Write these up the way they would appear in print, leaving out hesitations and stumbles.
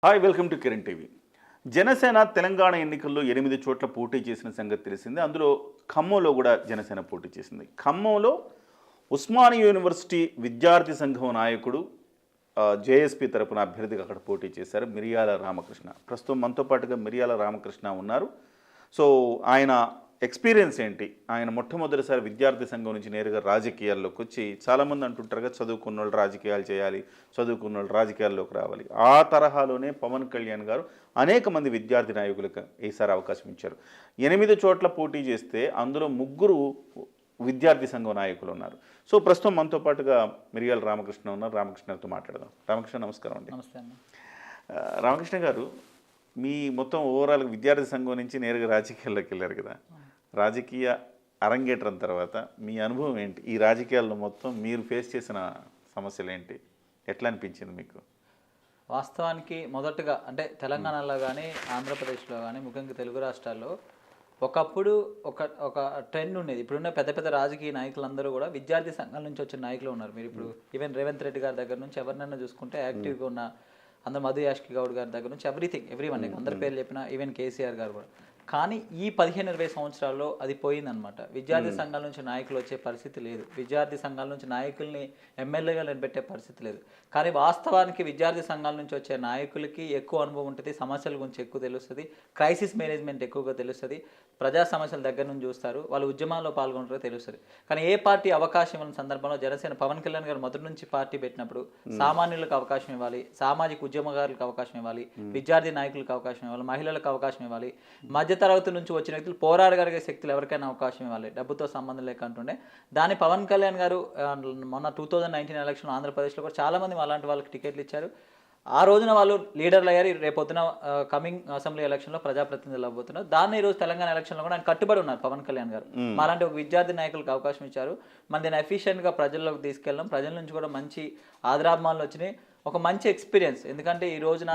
Hi welcome to Kiran TV. Janasena Telangana ఎన్నికల్లో 8 చోట్ల పోటీ చేసిన సంగతి తెలిసిందే. అందులో ఖమ్మంలో కూడా జనసేన పోటీ చేసింది. ఖమ్మంలో ఉస్మానియా యూనివర్సిటీ విద్యార్థి సంఘం నాయకుడు జేఎస్పీ తరపున అభ్యర్థిగా అక్కడ పోటీ చేశారు మిరియాల రామకృష్ణ. ప్రస్తుతం మనతో పాటుగా మిరియాల రామకృష్ణ ఉన్నారు. సో ఆయన ఎక్స్పీరియన్స్ ఏంటి, ఆయన మొట్టమొదటిసారి విద్యార్థి సంఘం నుంచి నేరుగా రాజకీయాల్లోకి వచ్చి, చాలామంది అంటుంటారుగా చదువుకున్న వాళ్ళు రాజకీయాలు చేయాలి, చదువుకున్న వాళ్ళు రాజకీయాల్లోకి రావాలి. ఆ తరహాలోనే పవన్ కళ్యాణ్ గారు అనేక మంది విద్యార్థి నాయకులకు ఈసారి అవకాశం ఇచ్చారు. 8 చోట్ల పోటీ చేస్తే అందులో 3 విద్యార్థి సంఘం నాయకులు ఉన్నారు. సో ప్రస్తుతం మనతో పాటుగా మిరియాల రామకృష్ణ ఉన్నారు. రామకృష్ణతో మాట్లాడదాం. రామకృష్ణ నమస్కారం అండి. నమస్తే అన్న. రామకృష్ణ గారు, మీ మొత్తం ఓవరాల్ విద్యార్థి సంఘం నుంచి నేరుగా రాజకీయాల్లోకి వెళ్ళారు కదా. రాజకీయ అరంగేట్రం తర్వాత మీ అనుభవం ఏంటి? ఈ రాజకీయాల్లో మొత్తం మీరు ఫేస్ చేసిన సమస్యలు ఏంటి? ఎట్లా అనిపించింది మీకు? వాస్తవానికి మొదటగా అంటే తెలంగాణలో కానీ ఆంధ్రప్రదేశ్లో కానీ ముఖ్యంగా తెలుగు రాష్ట్రాల్లో ఒకప్పుడు ఒక ఒక ట్రెండ్ ఉండేది. ఇప్పుడున్న పెద్ద పెద్ద రాజకీయ నాయకులందరూ కూడా విద్యార్థి సంఘాల నుంచి వచ్చిన నాయకులు ఉన్నారు. మీరు ఇప్పుడు ఈవెన్ రేవంత్ రెడ్డి గారి దగ్గర నుంచి ఎవరినైనా చూసుకుంటే యాక్టివ్గా ఉన్న అందరు మధు యాష్కి గౌడ్ గారి దగ్గర నుంచి ఎవ్రీవన్ అందరి పేర్లు చెప్పిన ఈవెన్ కేసీఆర్ గారు కూడా. కానీ ఈ 15-20 సంవత్సరాల్లో అది పోయిందనమాట. విద్యార్థి సంఘాల నుంచి నాయకులు వచ్చే పరిస్థితి లేదు. విద్యార్థి సంఘాల నుంచి నాయకుల్ని ఎమ్మెల్యేగా నిలబెట్టే పరిస్థితి లేదు. కానీ వాస్తవానికి విద్యార్థి సంఘాల నుంచి వచ్చే నాయకులకి ఎక్కువ అనుభవం ఉంటుంది, సమస్యల గురించి ఎక్కువ తెలుస్తుంది, క్రైసిస్ మేనేజ్మెంట్ ఎక్కువగా తెలుస్తుంది, ప్రజా సమస్యల దగ్గర నుంచి చూస్తారు, వాళ్ళు ఉద్యమాల్లో పాల్గొంటారో తెలుస్తుంది. కానీ ఏ పార్టీ అవకాశం ఇవ్వని సందర్భంలో జనసేన పవన్ కళ్యాణ్ గారు మొదటి నుంచి పార్టీ పెట్టినప్పుడు సామాన్యులకు అవకాశం ఇవ్వాలి, సామాజిక ఉద్యమకారులకు అవకాశం ఇవ్వాలి, విద్యార్థి నాయకులకు అవకాశం ఇవ్వాలి, మహిళలకు అవకాశం ఇవ్వాలి, మధ్యతరగతి నుంచి వచ్చిన వ్యక్తులు పోరాడగలిగే శక్తులు ఎవరికైనా అవకాశం ఇవ్వాలి, డబ్బుతో సంబంధం లేకుంటుండే దాన్ని పవన్ కళ్యాణ్ గారు మొన్న 2019 ఎలక్షన్లో ఆంధ్రప్రదేశ్లో కూడా చాలామంది అలాంటి వాళ్ళకి టికెట్లు ఇచ్చారు. ఆ రోజున వాళ్ళు లీడర్లు అయ్యారు. రేపొద్దున కమింగ్ అసెంబ్లీ ఎలక్షన్లో ప్రజాప్రతినిధులు అవ్వబోతున్నారు. దాన్ని ఈరోజు తెలంగాణ ఎలక్షన్లో కూడా ఆయన కట్టుబడి ఉన్నారు పవన్ కళ్యాణ్ గారు. అలాంటి ఒక విద్యార్థి నాయకులకు అవకాశం ఇచ్చారు. మన దీన్ని ఎఫిషియెంట్గా ప్రజల్లోకి తీసుకెళ్ళాం. ప్రజల నుంచి కూడా మంచి ఆదరాభిమానాలు వచ్చినాయి. ఒక మంచి ఎక్స్పీరియన్స్. ఎందుకంటే ఈ రోజున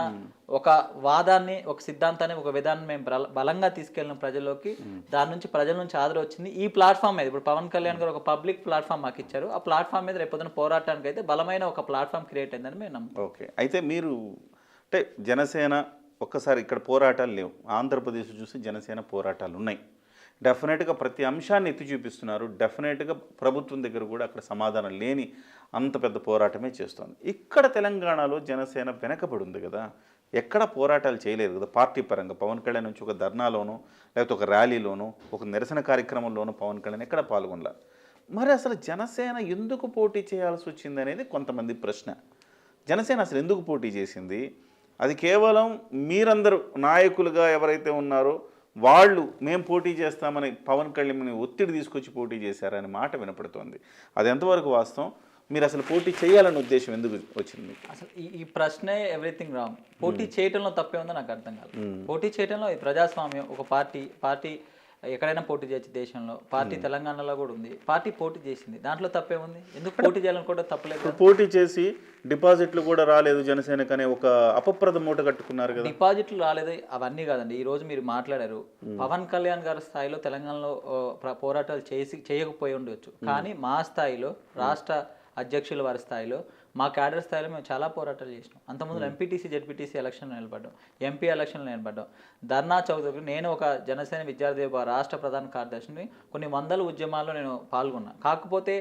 ఒక వాదాన్ని, ఒక సిద్ధాంతాన్ని, ఒక విధానం మేము బలంగా తీసుకెళ్ళిన ప్రజల్లోకి, దాని నుంచి ప్రజల నుంచి ఆదరణ వచ్చింది. ఈ ప్లాట్ఫామ్ మీద ఇప్పుడు పవన్ కళ్యాణ్ గారు ఒక పబ్లిక్ ప్లాట్ఫామ్ మాకు ఇచ్చారు. ఆ ప్లాట్ఫామ్ మీద రేపొద్దున పోరాటానికి అయితే బలమైన ఒక ప్లాట్ఫామ్ క్రియేట్ అయిందని మేము నమ్ముతాం. ఓకే, అయితే మీరు అంటే జనసేన ఒక్కసారి ఇక్కడ పోరాటాలు లేవు, ఆంధ్రప్రదేశ్ చూసి జనసేన పోరాటాలు ఉన్నాయి. డెఫినెట్గా ప్రతి అంశాన్ని ఎత్తి చూపిస్తున్నారు. డెఫినెట్గా ప్రభుత్వం దగ్గర కూడా అక్కడ సమాధానం లేని అంత పెద్ద పోరాటమే చేస్తుంది. ఇక్కడ తెలంగాణలో జనసేన వెనకబడి ఉంది కదా, ఎక్కడ పోరాటాలు చేయలేదు కదా పార్టీ పరంగా. పవన్ కళ్యాణ్ నుంచి ఒక ధర్నాలోనో లేకపోతే ఒక ర్యాలీలోనో ఒక నిరసన కార్యక్రమంలోనూ పవన్ కళ్యాణ్ ఎక్కడ పాల్గొనలా. మరి అసలు జనసేన ఎందుకు పోటీ చేయాల్సి వచ్చింది అనేది కొంతమంది ప్రశ్న. జనసేన అసలు ఎందుకు పోటీ చేసింది? అది కేవలం మీరందరూ నాయకులుగా ఎవరైతే ఉన్నారో వాళ్ళు మేము పోటీ చేస్తామని పవన్ కళ్యాణ్ని ఒత్తిడి తీసుకొచ్చి పోటీ చేశారనే మాట వినపడుతోంది. అది ఎంతవరకు వాస్తవం? మీరు అసలు పోటీ చేయాలనే ఉద్దేశం ఎందుకు వచ్చింది? అసలు ఈ ప్రశ్నే ఎవ్రీథింగ్ రాంగ్. పోటీ చేయటంలో తప్పే ఉందో నాకు అర్థం కాదు. పోటీ చేయటంలో ఈ ప్రజాస్వామ్యం, ఒక పార్టీ ఎక్కడైనా పోటీ చేయొచ్చు దేశంలో. పార్టీ తెలంగాణలో కూడా ఉంది. పార్టీ పోటీ చేసింది, దాంట్లో తప్పే ఉంది. ఎందుకు పోటీ చేయాలని కూడా తప్పలేదు. పోటీ చేసి డిపాజిట్లు కూడా రాలేదు జనసేనకు అనే ఒక అపప్రద మూట కట్టుకున్నారు కదా. డిపాజిట్లు రాలేదు అవన్నీ కాదండి. ఈ రోజు మీరు మాట్లాడారు, పవన్ కళ్యాణ్ గారి స్థాయిలో తెలంగాణలో పోరాటాలు చేయకపోయి ఉండొచ్చు. కానీ మా స్థాయిలో, రాష్ట్ర అధ్యక్షుల వారి స్థాయిలో, మా క్యాడర్ స్థాయిలో మేము చాలా పోరాటాలు చేసినాం. అంతకుముందు ఎంపీటీసీ జెడ్పీటీసీ ఎలక్షన్లో నిలబడ్డాం, ఎంపీ ఎలక్షన్లో నిలబడ్డాం. ధర్నా చౌక్ దగ్గర నేను ఒక జనసేన విద్యార్థి రాష్ట్ర ప్రధాన కార్యదర్శిని. కొన్ని వందల ఉద్యమాల్లో నేను పాల్గొన్నా. కాకపోతే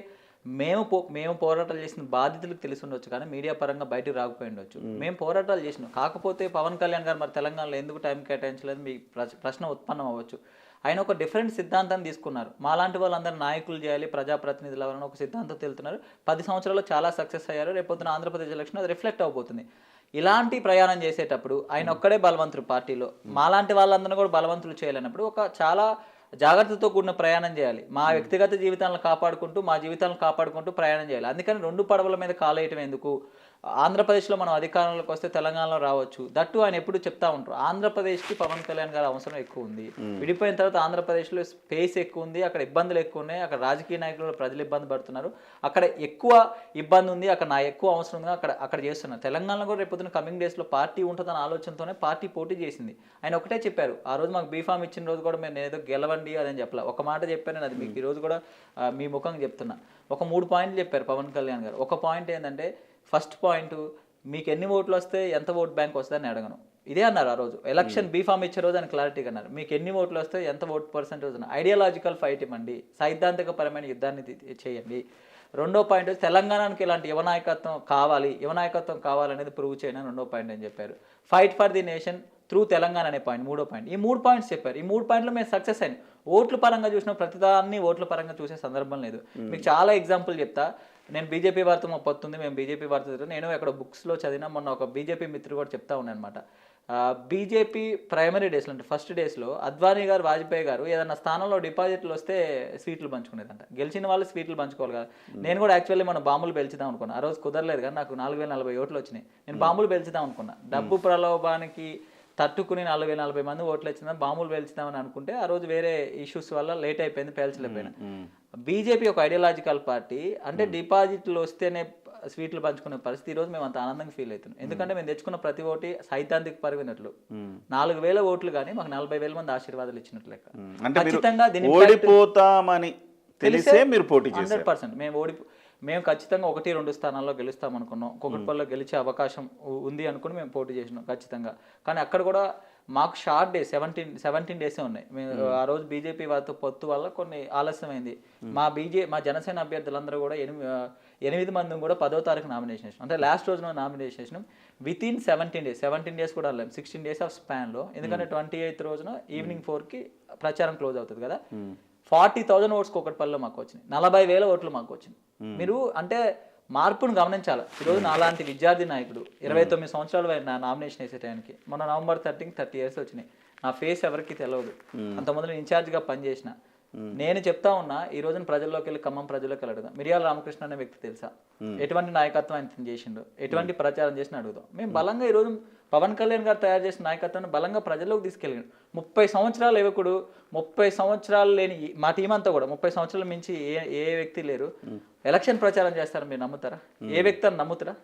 మేము పోరాటాలు చేసిన బాధితులకు తెలిసి ఉండొచ్చు, కానీ మీడియా పరంగా బయటకు రాకపోయి ఉండొచ్చు. మేము పోరాటాలు చేసినాం. కాకపోతే పవన్ కళ్యాణ్ గారు మరి తెలంగాణలో ఎందుకు టైం కేటాయించలేదు మీ ప్రశ్న ఉత్పన్నం అవ్వచ్చు. ఆయన ఒక డిఫరెంట్ సిద్ధాంతాన్ని తీసుకున్నారు. మాలాంటి వాళ్ళందరూ నాయకులు చేయాలి, ప్రజాప్రతినిధులు ఎవరైనా ఒక సిద్ధాంతం తెలుతున్నారు. 10 సంవత్సరాల్లో చాలా సక్సెస్ అయ్యారు. రేపొద్దున ఆంధ్రప్రదేశ్ ఎలక్షన్ అది రిఫ్లెక్ట్ అవబోతుంది. ఇలాంటి ప్రయాణం చేసేటప్పుడు ఆయన ఒక్కడే బలవంతుడు పార్టీలో. మాలాంటి వాళ్ళందరూ కూడా బలవంతులు చేయాలన్నప్పుడు ఒక చాలా జాగ్రత్తతో కూడిన ప్రయాణం చేయాలి. మా వ్యక్తిగత జీవితాలను కాపాడుకుంటూ, మా జీవితాలను కాపాడుకుంటూ ప్రయాణం చేయాలి. అందుకని 2 పడవల మీద కాలేయటం ఎందుకు? ఆంధ్రప్రదేశ్లో మనం అధికారంలోకి వస్తే తెలంగాణలో రావచ్చు. దట్టు ఆయన ఎప్పుడు చెప్తా ఉంటారు, ఆంధ్రప్రదేశ్కి పవన్ కళ్యాణ్ గారి అవసరం ఎక్కువ ఉంది. విడిపోయిన తర్వాత ఆంధ్రప్రదేశ్లో స్పేస్ ఎక్కువ ఉంది, అక్కడ ఇబ్బందులు ఎక్కువ ఉన్నాయి, అక్కడ రాజకీయ నాయకులు ప్రజలు ఇబ్బంది పడుతున్నారు, అక్కడ ఎక్కువ ఇబ్బంది ఉంది, అక్కడ నా ఎక్కువ అవసరం ఉంది, అక్కడ చేస్తున్నారు. తెలంగాణలో కూడా రేపొద్దున కమింగ్ డేస్లో పార్టీ ఉంటుందన్న ఆలోచనతోనే పార్టీ పోటీ చేసింది. ఆయన ఒకటే చెప్పారు, ఆ రోజు మాకు బీఫామ్ ఇచ్చిన రోజు కూడా నేను ఏదో గెలవండి అదని చెప్పలే. ఒక మాట చెప్పాను, అది మీకు ఈరోజు కూడా మీ ముఖంగా చెప్తున్నా. ఒక 3 పాయింట్లు చెప్పారు పవన్ కళ్యాణ్ గారు. ఒక పాయింట్ ఏంటంటే, ఫస్ట్ పాయింట్ మీకు ఎన్ని ఓట్లు వస్తే ఎంత ఓట్ బ్యాంక్ వస్తుందని అడగను. ఇదే అన్నారు ఆ రోజు ఎలక్షన్ బీఫామ్ ఇచ్చే రోజు అని క్లారిటీగా అన్నారు. మీకు ఎన్ని ఓట్లు వస్తే ఎంత ఓట్ పర్సెంటేజ్ ఉన్నా ఐడియాలజికల్ ఫైట్ ఇవ్వండి, సైద్ధాంతికపరమైన యుద్ధాన్ని చేయండి. రెండో పాయింట్ వచ్చి తెలంగాణకి ఇలాంటి యువనాయకత్వం కావాలి, యువనాయకత్వం కావాలనేది ప్రూవ్ చేయని రెండో పాయింట్ అని చెప్పారు. Fight for the nation through Telangana అనే పాయింట్ మూడో పాయింట్. ఈ 3 పాయింట్స్ చెప్పారు. ఈ 3 పాయింట్లో మేము సక్సెస్ అయింది. ఓట్ల పరంగా చూసిన ప్రతిదాన్ని ఓట్ల పరంగా చూసే సందర్భం లేదు. మీకు చాలా ఎగ్జాంపుల్ చెప్తా. నేను బీజేపీ వారితో మా పొత్తుంది, మేము బీజేపీ వారితో తిరుగుతాం. నేను ఎక్కడ బుక్స్లో చదివినా, మొన్న ఒక బీజేపీ మిత్రుడు కూడా చెప్తా ఉన్నాను అనమాట. బీజేపీ ప్రైమరీ డేస్లో అంటే ఫస్ట్ డేస్లో అద్వానీ గారు, వాజ్పేయి గారు ఏదన్నా స్థానంలో డిపాజిట్లు వస్తే స్వీట్లు పంచుకునేదంట. గెలిచిన వాళ్ళు స్వీట్లు పంచుకోవాలి కదా. నేను కూడా యాక్చువల్లీ మనం బాంబులు పెంచుదాం అనుకున్నా. ఆ రోజు కుదరలేదు కానీ నాకు 4040 ఓట్లు వచ్చినాయి. నేను బాంబులు పెంచుదాం అనుకున్నా. డబ్బు ప్రలోభానికి తట్టుకుని 4040 మంది ఓట్లు వచ్చిందని బాంబులు పేల్చుదామని అనుకుంటే ఆ రోజు వేరే ఇష్యూస్ వల్ల లేట్ అయిపోయింది, పేల్చలేకపోయినా. బీజేపీ ఒక ఐడియాలజికల్ పార్టీ. అంటే డిపాజిట్లు వస్తేనే స్వీట్లు పంచుకునే పరిస్థితి ఈరోజు మేము అంత ఆనందంగా ఫీల్ అవుతున్నాం. ఎందుకంటే మేము తెచ్చుకున్న ప్రతి ఓటి సైద్ధాంతిక పరమైనట్లు 4000 ఓట్లు కానీ మాకు 40,000 మంది ఆశీర్వాదాలు ఇచ్చినట్లు లెక్క. ఖచ్చితంగా ఓడిపోతామని తెలిసే మీరు పోటీ చేశారు. 100% మేము ఖచ్చితంగా 1-2 స్థానాల్లో గెలుస్తాం అనుకున్నాం. కుకట్పల్లిలో గెలిచే అవకాశం ఉంది అనుకుని మేము పోటీ చేసినాం ఖచ్చితంగా. కానీ అక్కడ కూడా మాకు షార్ట్ డే 17 డేసే ఉన్నాయి. మేము ఆ రోజు బీజేపీ వారితో పొత్తు వల్ల కొన్ని ఆలస్యమైంది. మా జనసేన అభ్యర్థులందరూ కూడా 8 మంది కూడా 10వ తారీఖు నామినేషన్ చేసినాం. అంటే లాస్ట్ రోజున నామినేషన్ చేసినాం. వితిన్ 17 డేస్ కూడా వెళ్ళాం. 16 డేస్ ఆఫ్ స్పాన్లో. ఎందుకంటే 28th రోజున ఈవినింగ్ 4కి ప్రచారం క్లోజ్ అవుతుంది కదా. 40,000 ఓట్స్ కుకట్పల్లిలో మాకు వచ్చినాయి. 40,000 ఓట్లు మాకు వచ్చినాయి. మీరు అంటే మార్పును గమనించాలి. ఈరోజు నాలాంటి విద్యార్థి నాయకుడు 29 సంవత్సరాలు నా నామినేషన్ వేసే టైంకి మొన్న నవంబర్ 30 ఇయర్స్ వచ్చినాయి. నా ఫేస్ ఎవరికి తెలియదు. అంతమంది ఇన్ఛార్జ్గా పనిచేసిన నేను చెప్తా ఉన్నా. ఈ రోజున ప్రజల్లోకి వెళ్ళి ఖమ్మం ప్రజల్లోకి వెళ్ళి అడుగుదాం, మిరియాల రామకృష్ణ అనే వ్యక్తి తెలుసా, ఎటువంటి నాయకత్వం ఆయన చేసిండు, ఎటువంటి ప్రచారం చేసిన అడుగుదాం. మేము బలంగా ఈరోజు పవన్ కళ్యాణ్ గారు తయారు చేసిన నాయకత్వాన్ని బలంగా ప్రజల్లోకి తీసుకెళ్ళాడు. 30 సంవత్సరాల యువకుడు, 30 సంవత్సరాలు లేని మా టీం అంతా కూడా 30 సంవత్సరాల మించి ఏ వ్యక్తి లేరు. ఎలక్షన్ ప్రచారం చేస్తారని మీరు నమ్ముతారా? ఏ వ్యక్తి అని నమ్ముతారా?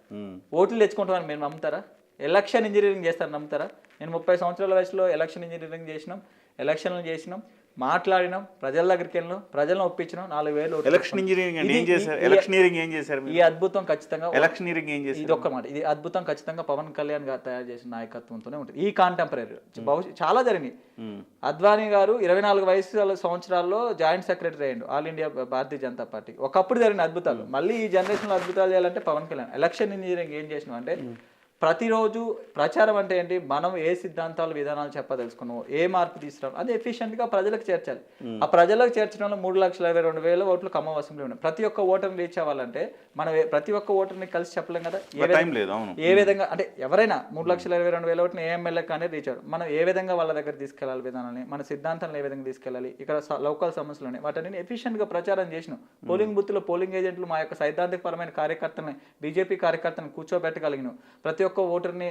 ఓట్లు తెచ్చుకుంటామని మీరు నమ్ముతారా? ఎలక్షన్ ఇంజనీరింగ్ చేస్తారని నమ్ముతారా? నేను 30 సంవత్సరాల వయసులో ఎలక్షన్ ఇంజనీరింగ్ చేసినాం, ఎలక్షన్లు చేసినాం, మాట్లాడినాం, ప్రజల దగ్గరికి వెళ్ళినాం, ప్రజలను ఒప్పించినాం. 4,000 ఎలక్షన్ ఇంజనీరింగ్ ఏం చేశారు? ఎలక్షనీరింగ్ ఏం చేశారు? ఈ అద్భుతం ఖచ్చితంగా ఎలక్షనీరింగ్ ఏం చేశారు? ఇది ఒక్క మాట. ఇది అద్భుతం ఖచ్చితంగా పవన్ కళ్యాణ్ గారు తయారు చేసిన నాయకత్వంతోనే ఉంటుంది. ఈ కాంటెంపరీ చాలా జరిగింది. అద్వానీ గారు 24 సంవత్సరాల్లో జాయింట్ సెక్రటరీ అయ్యిండు all India Bharatiya Janata party. ఒకప్పుడు జరిగిన అద్భుతాలు మళ్ళీ ఈ జనరేషన్లో అద్భుతాలు చేయాలంటే పవన్ కళ్యాణ్. ఎలక్షన్ ఇంజనీరింగ్ ఏం చేసినాం అంటే ప్రతిరోజు ప్రచారం అంటే ఏంటి, మనం ఏ సిద్ధాంతాలు విధానాలు చెప్పదలుచుకున్నాం, ఏ మార్పు తీసుకురాం, అది ఎఫిషియెంట్గా ప్రజలకు చేర్చాలి. ఆ ప్రజలకు చేర్చడంలో 3,22,000 ఓట్లు ఖమ్మం అసెంబ్లీ ఉన్నాయి. ప్రతి ఒక్క ఓటర్ని రీచ్ అవ్వాలంటే మనం ప్రతి ఒక్క ఓటర్ని కలిసి చెప్పలేం కదా. ఏ విధంగా అంటే ఎవరైనా 3,22,000 ఓట్ని ఏ ఎమ్మెల్యే కానీ రీచ్ అవ్వాలి. మనం ఏ విధంగా వాళ్ళ దగ్గర తీసుకెళ్ళాలి విధానాన్ని, మన సిద్ధాంతాలను ఏ విధంగా తీసుకెళ్ళాలి, ఇక్కడ లోకల్ సమస్యలు ఉన్నాయి, వాటిని ఎఫిషియెంట్గా ప్రచారం చేసినాం. పోలింగ్ బూత్లో పోలింగ్ ఏజెంట్లు మా యొక్క సైద్ధాంతికపరమైన కార్యకర్తలని, బీజేపీ కార్యకర్తలను కూర్చోబెట్టగలిగినాం. ప్రతి ఒక్క ఓటర్ని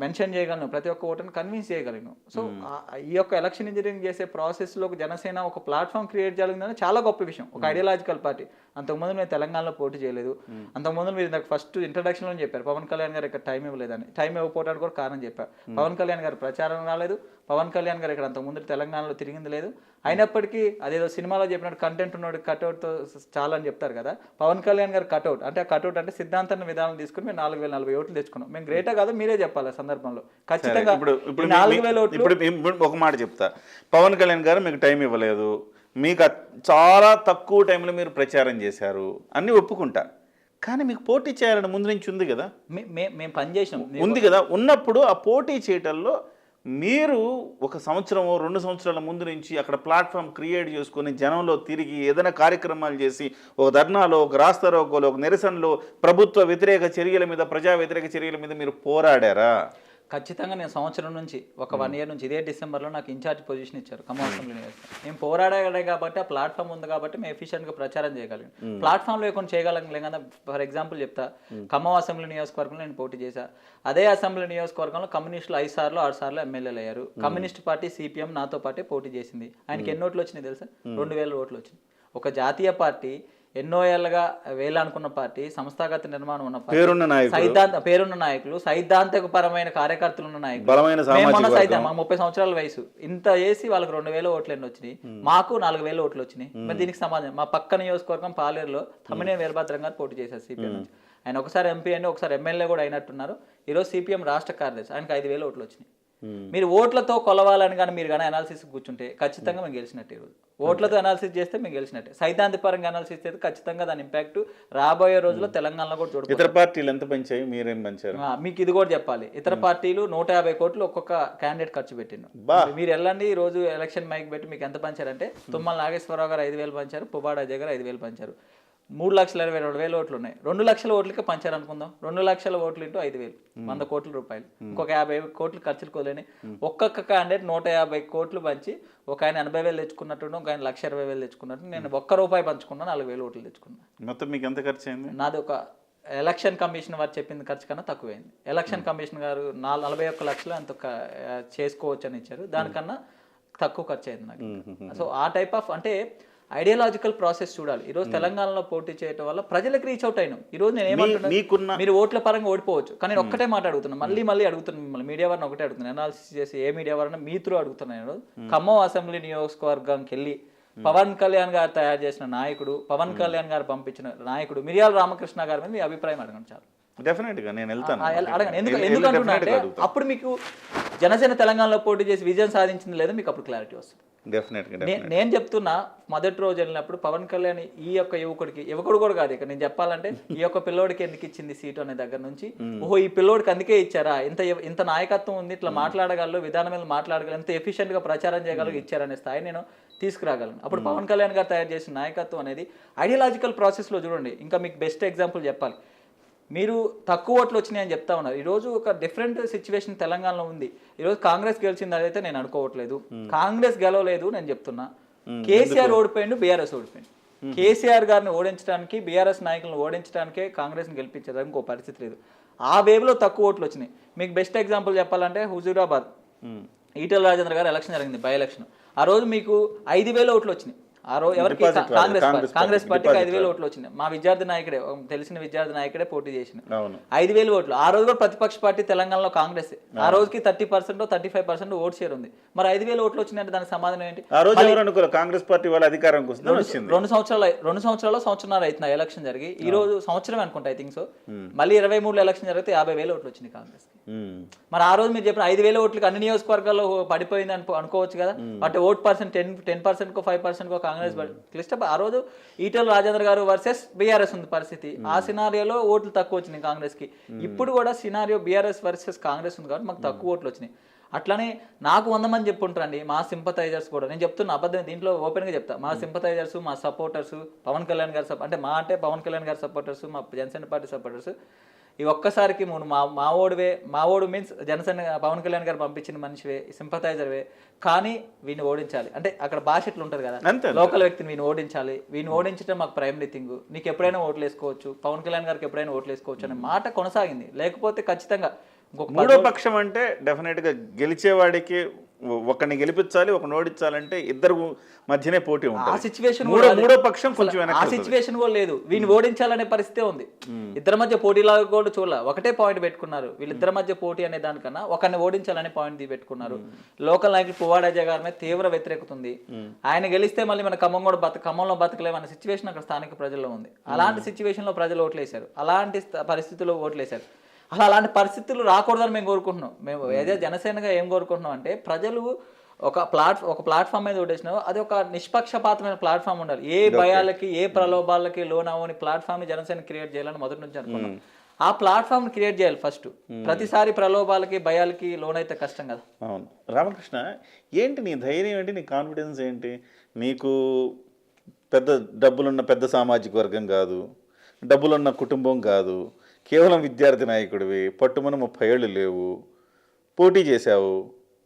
మెన్షన్ చేయగలను, ప్రతి ఒక్క ఓటర్ని కన్విన్స్ చేయగలను. సో ఈ యొక్క ఎలక్షన్ ఇంజనీరింగ్ చేసే ప్రాసెస్లో జనసేన ఒక ప్లాట్ఫామ్ క్రియేట్ చేయగలిగిందని చాలా గొప్ప విషయం. ఒక ఐడియాలజికల్ పార్టీ. అంతకుముందు మేము తెలంగాణలో పోటీ చేయలేదు. అంతకుముందు మీరు నాకు ఫస్ట్ ఇంట్రడక్షన్లో చెప్పారు పవన్ కళ్యాణ్ గారు ఇక్కడ టైం ఇవ్వలేదని. టైం ఇవ్వకపోవడానికి కూడా కారణం చెప్పారు. పవన్ కళ్యాణ్ గారు ప్రచారం రాలేదు, పవన్ కళ్యాణ్ గారు ఇక్కడ అంతకుముందు తెలంగాణలో తిరిగింది లేదు. అయినప్పటికీ అదేదో సినిమాలో చెప్పినట్టు కంటెంట్ ఉన్నాడు కట్అవుట్తో చాలా అని చెప్తారు కదా. పవన్ కళ్యాణ్ గారు కట్అవుట్ అంటే ఆ కట్అవుట్ అంటే సిద్ధాంతాన్ని విధానం తీసుకుని మేము 4,040 ఓట్లు తెచ్చుకున్నాం. మేము గ్రేటా కాదు మీరే చెప్పాలి సందర్భంలో. ఖచ్చితంగా 4,000 ఓట్లు. ఇప్పుడు ఒక మాట చెప్తా, పవన్ కళ్యాణ్ గారు మీకు టైం ఇవ్వలేదు, మీకు చాలా తక్కువ టైంలో మీరు ప్రచారం చేశారు అన్నీ ఒప్పుకుంటా. కానీ మీకు పోటీ చేయాలని ముందు నుంచి ఉంది కదా, మేము పనిచేసాం ఉంది కదా. ఉన్నప్పుడు ఆ పోటీ చేయటంలో మీరు 1 సంవత్సరం 2 సంవత్సరాల ముందు నుంచి అక్కడ ప్లాట్ఫామ్ క్రియేట్ చేసుకొని జనంలో తిరిగి ఏదైనా కార్యక్రమాలు చేసి ఒక ధర్నాలో, ఒక రాస్తారోకోలో, ఒక నిరసనలో ప్రభుత్వ వ్యతిరేక చర్యల మీద, ప్రజా వ్యతిరేక చర్యల మీద మీరు పోరాడారా? ఖచ్చితంగా నేను సంవత్సరం నుంచి ఒక 1 ఇయర్ నుంచి ఇదే డిసెంబర్లో నాకు ఇన్ఛార్జ్ పొజిషన్ ఇచ్చారు ఖమ్మం అసెంబ్లీ నియోజకవర్గం. మేము పోరాడే కాబట్టి ఆ ప్లాట్ఫామ్ ఉంది కాబట్టి మేము ఎఫిషియెంట్గా ప్రచారం చేయగలిగాం. ప్లాట్ఫామ్ లేకుండా చేయగలం కదా. ఫర్ ఎగ్జాంపుల్ చెప్తా, ఖమ్మం అసెంబ్లీ నియోజకవర్గంలో నేను పోటీ చేశా. అదే అసెంబ్లీ నియోజకవర్గంలో కమ్యూనిస్టులు 5 సార్లు 6 సార్లు ఎమ్మెల్యేలు అయ్యారు. కమ్యూనిస్ట్ పార్టీ సిపిఎం నాతో పాటే పోటీ చేసింది. ఆయనకి ఎన్ని ఓట్లు వచ్చినాయి తెలుసా? 2,000 ఓట్లు వచ్చినాయి. ఒక జాతీయ పార్టీ, ఎన్నో ఏళ్ళగా వేలానుకున్న పార్టీ, సంస్థాగత నిర్మాణం ఉన్న పార్టీ, పేరున్న నాయకులు, సైద్ధాంతికపరమైన కార్యకర్తలు ఉన్న నాయకులు, 30 సంవత్సరాల వయసు, ఇంత వేసి వాళ్ళకి 2,000 ఓట్లు ఎన్ని వచ్చినాయి, మాకు 4,000 ఓట్లు వచ్చినాయి. మరి దీనికి సమాధానం మా పక్క నియోజకవర్గం పాలేరులో తమ్మినేని వీరభద్రం గారు పోటీ చేశారు సిపిఎం నుంచి. ఆయన ఒకసారి ఎంపీ అని ఒకసారి ఎమ్మెల్యే కూడా అయినట్టున్నారు. ఈరోజు సిపిఎం రాష్ట్ర కార్యదర్శి, ఆయనకు 5,000 ఓట్లు వచ్చినాయి. మీరు ఓట్లతో కొలవాలని కానీ మీరు కానీ అనాలిసిస్ కూర్చుంటే ఖచ్చితంగా మేము గెలిచినట్టే. ఈరోజు ఓట్లతో అనాలిసిస్ చేస్తే మేము గెలిచినట్టే. సైద్ధాంతిపరంగా అనాలిసిస్ చేస్తే ఖచ్చితంగా దాని ఇంపాక్ట్ రాబోయే రోజుల్లో తెలంగాణలో కూడా చూడవచ్చు. ఇతర పార్టీలు ఎంత పెంచాయి, మీరేం పెంచారు? మీకు ఇది కూడా చెప్పాలి. ఇతర పార్టీలు 150 కోట్లు ఒక్కొక్క క్యాండిడేట్ ఖర్చు పెట్టిండు. మీరు వెళ్ళండి ఈ రోజు ఎలక్షన్ మైక్ పెట్టి మీకు ఎంత పంచారంటే, తుమ్మల నాగేశ్వరరావు గారు 5,000 పంచారు, పువ్వాడ అజయ్ గారు 5,000 పంచారు. 3,22,000 ఓట్లు ఉన్నాయి. 2 లక్షల ఓట్లకే పంచారు అనుకుందాం. 2 లక్షల ఓట్లు ఇంటూ 5,000, 100 కోట్ల రూపాయలు. ఇంకొక 50 కోట్లు ఖర్చులు కోలేని. ఒక్కొక్క క్యాండిడేట్ 150 కోట్లు పంచి, ఒక ఆయన 80,000 తెచ్చుకున్నట్టు, ఒక ఆయన 1,20,000 తెచ్చుకున్నట్టు, నేను ₹1 పంచుకున్నా 4,000 ఓట్లు తెచ్చుకున్నా. మొత్తం మీకు ఎంత ఖర్చు అయింది? నాది ఒక ఎలక్షన్ కమిషన్ వారు చెప్పింది ఖర్చు కన్నా తక్కువైంది. ఎలక్షన్ కమిషన్ గారు 41 లక్షలు అంత చేసుకోవచ్చు అని ఇచ్చారు. దానికన్నా తక్కువ ఖర్చు అయింది నాకు. సో ఆ టైప్ ఆఫ్ అంటే ఐడియాలజికల్ ప్రాసెస్ చూడాలి. ఈరోజు తెలంగాణలో పోటీ చేయడం వల్ల ప్రజలకు రీచ్ అవుట్ అయినాం. ఈరోజు నేను ఏమంటున్నా, మీరు ఓట్ల పరంగా ఓడిపోవచ్చు, కానీ నేను ఒక్కటే మాట అడుగుతున్నా, మళ్ళీ అడుగుతున్నాను మిమ్మల్ని, మీడియా వారిని ఒకటే అడుగుతున్నాను, అనాలిసిస్ చేసి ఏ మీడియా వారైనా మీ త్రూ అడుగుతున్నాను. ఖమ్మం అసెంబ్లీ నియోజకవర్గంకి వెళ్ళి పవన్ కళ్యాణ్ గారు తయారు చేసిన నాయకుడు, పవన్ కళ్యాణ్ గారు పంపించిన నాయకుడు మిర్యాల రామకృష్ణ గారి మీద మీ అభిప్రాయం అడగండి చాలు. డెఫినెట్ గా నేను వెళ్తాను, అడగండి. ఎందుకు అంటున్నా అంటే అప్పుడు మీకు జనసేన తెలంగాణలో పోటీ చేసి విజయం సాధించింది లేదో మీకు అప్పుడు క్లారిటీ వస్తుంది. నేను చెప్తున్నా, మొదటి రోజు వెళ్ళినప్పుడు పవన్ కళ్యాణ్ ఈ యొక్క యువకుడు కూడా కాదు, ఇక నేను చెప్పాలంటే ఈ యొక్క పిల్లోడికి ఎందుకు ఇచ్చింది సీటు అనే దగ్గర నుంచి, ఓహో ఈ పిల్లోడికి అందుకే ఇచ్చారా, ఇంత నాయకత్వం ఉంది, ఇట్లా మాట్లాడగలరు, విధానం మీద మాట్లాడగలరు, ఎంత ఎఫిషియెంట్ గా ప్రచారం చేయగలరు, ఇచ్చారనే స్థాయి నేను తీసుకురాగలను. అప్పుడు పవన్ కళ్యాణ్ గారు తయారు చేసిన నాయకత్వం అనేది ఐడియాలజికల్ ప్రాసెస్ లో చూడండి. ఇంకా మీకు బెస్ట్ ఎగ్జాంపుల్ చెప్పాలి, మీరు తక్కువ ఓట్లు వచ్చినాయని చెప్తా ఉన్నారు. ఈరోజు ఒక డిఫరెంట్ సిచ్యువేషన్ తెలంగాణలో ఉంది. ఈరోజు కాంగ్రెస్ గెలిచింది అదైతే నేను అనుకోవట్లేదు. కాంగ్రెస్ గెలవలేదు నేను చెప్తున్నా. కేసీఆర్ ఓడిపోయిండు, బీఆర్ఎస్ ఓడిపోయింది. కేసీఆర్ గారిని ఓడించడానికి, బీఆర్ఎస్ నాయకులను ఓడించడానికే కాంగ్రెస్ని గెలిపించేదానికి ఇంకో పరిస్థితి లేదు. ఆ వేవ్లో తక్కువ ఓట్లు వచ్చినాయి. మీకు బెస్ట్ ఎగ్జాంపుల్ చెప్పాలంటే హుజూరాబాద్ ఈటెల రాజేంద్ర గారు ఎలక్షన్ జరిగింది, బై ఎలక్షన్. ఆ రోజు మీకు 5,000 ఓట్లు వచ్చినాయి. ఆ రోజు ఎవరికి? కాంగ్రెస్ పార్టీకి 5,000 ఓట్లు వచ్చినాయి. మా విద్యార్థి నాయకుడే, తెలిసిన విద్యార్థి నాయకుడే పోటీ చేసిన 5,000 ఓట్లు. ఆ రోజు కూడా ప్రతిపక్ష పార్టీ తెలంగాణలో కాంగ్రెస్. ఆ రోజుకి 30% 35% ఓట్ షేర్ ఉంది. మరి 5,000 ఓట్లు వచ్చినాయంటే దానికి సమాధానం ఏంటి? కాంగ్రెస్ పార్టీ వాళ్ళ అధికారం 2 సంవత్సరాలు సంవత్సరాలు అవుతుంది ఎలక్షన్ జరిగి. ఈ రోజు సంవత్సరం అనుకుంటా, ఐ థింక్ సో. మళ్ళీ 23 ఎలక్షన్ జరిగితే 50,000 ఓట్లు వచ్చినాయి కాంగ్రెస్. మరి ఆ రోజు మీరు చెప్పిన 5,000 ఓట్లకి అన్ని నియోజకవర్గాల్లో పడిపోయింది అనుకోవచ్చు కదా. అంటే ఓట్ పర్సెంట్ 10%కో 5%కో కాంగ్రెస్ క్లిష్ట. ఆ రోజు ఈటెల రాజేంద్ర గారు వర్సెస్ బీఆర్ఎస్ ఉంది పరిస్థితి. ఆ సినారియోలో ఓట్లు తక్కువ వచ్చినాయి కాంగ్రెస్ కి. ఇప్పుడు కూడా సినారియో బీఆర్ఎస్ వర్సెస్ కాంగ్రెస్ ఉంది కాబట్టి మాకు తక్కువ ఓట్లు వచ్చినాయి. అట్లానే నాకు 100 మంది చెప్పుంటారండి మా సింపథైజర్స్ కూడా. నేను చెప్తున్నా, అబద్ధం దీంట్లో ఓపెన్ గా చెప్తా. మా సింపథైజర్స్, మా సపోర్టర్స్, పవన్ కళ్యాణ్ గారు అంటే పవన్ కళ్యాణ్ గారి సపోర్టర్స్, మా జనసేన పార్టీ సపోర్టర్స్, ఈ ఒక్కసారికి మావోడు మీన్స్ జనసేన పవన్ కళ్యాణ్ గారు పంపించిన మనిషివే, సింపథైజర్వే, కానీ వీడిని ఓడించాలి అంటే అక్కడ భాష ఎట్లా ఉంటుంది కదా, లోకల్ వ్యక్తిని వీడిని ఓడించాలి, వీడిని ఓడించడం మాకు ప్రైమరీ థింగ్, నీకు ఎప్పుడైనా ఓట్లు వేసుకోవచ్చు, పవన్ కళ్యాణ్ గారికి ఎప్పుడైనా ఓట్లు వేసుకోవచ్చు అనే మాట కొనసాగింది. లేకపోతే ఖచ్చితంగా మూడో పక్షం అంటే డెఫినెట్ గా గెలిచేవాడికి ఒకరిని గెలిపించాలి, ఒకరిని ఓడించాలంటే ఇద్దరు మధ్యనే పోటీ ఉంటుంది. ఆ సిచ్యువేషన్ మూడో పక్షం కొంచెం ఆ సిచ్యువేషన్ కూడా లేదు. వీడిని ఓడించాలనే పరిస్థితి ఉంది. ఇద్దరి మధ్య పోటీలాగా కూడా చూడాల, ఒకటే పాయింట్ పెట్టుకున్నారు. వీళ్ళిద్దరి మధ్య పోటీ అనే దానికన్నా ఒకరిని ఓడించాలనే పాయింట్ పెట్టుకున్నారు. లోకల్ నాయకులు పువ్వాడ అజయ్ గారి మీద తీవ్ర వ్యతిరేకత ఉంది. ఆయన గెలిస్తే మళ్ళీ మన ఖమ్మంలో బతకలేము అనే సిచ్యువేషన్ అక్కడ స్థానిక ప్రజల్లో ఉంది. అలాంటి సిచ్యువేషన్ లో ప్రజలు ఓట్లేశారు, అలాంటి పరిస్థితుల్లో ఓట్లేశారు. అలాంటి పరిస్థితులు రాకూడదని మేము కోరుకుంటున్నాం. మేము ఏదో జనసేనగా ఏం కోరుకుంటున్నాం అంటే, ప్రజలు ఒక ప్లాట్ఫామ్ మీద ఓటేసినా అది ఒక నిష్పక్షపాతమైన ప్లాట్ఫామ్ ఉండాలి. ఏ భయాలకి ఏ ప్రలోభాలకి లోన్ అవ్వని ప్లాట్ఫామ్ ని జనసేన క్రియేట్ చేయాలని మొదటి నుంచి అనుకున్నాం. ఆ ప్లాట్ఫామ్ క్రియేట్ చేయాలి ఫస్ట్. ప్రతిసారి ప్రలోభాలకి భయాలకి లోన్ అయితే కష్టం కదా. అవును రామకృష్ణ, ఏంటి నీ ధైర్యం ఏంటి, నీ కాన్ఫిడెన్స్ ఏంటి? నీకు పెద్ద డబ్బులున్న పెద్ద సామాజిక వర్గం కాదు, డబ్బులున్న కుటుంబం కాదు, కేవలం విద్యార్థి నాయకుడివి, పట్టుమని 30 ఏళ్ళు లేవు, పోటీ చేశావు,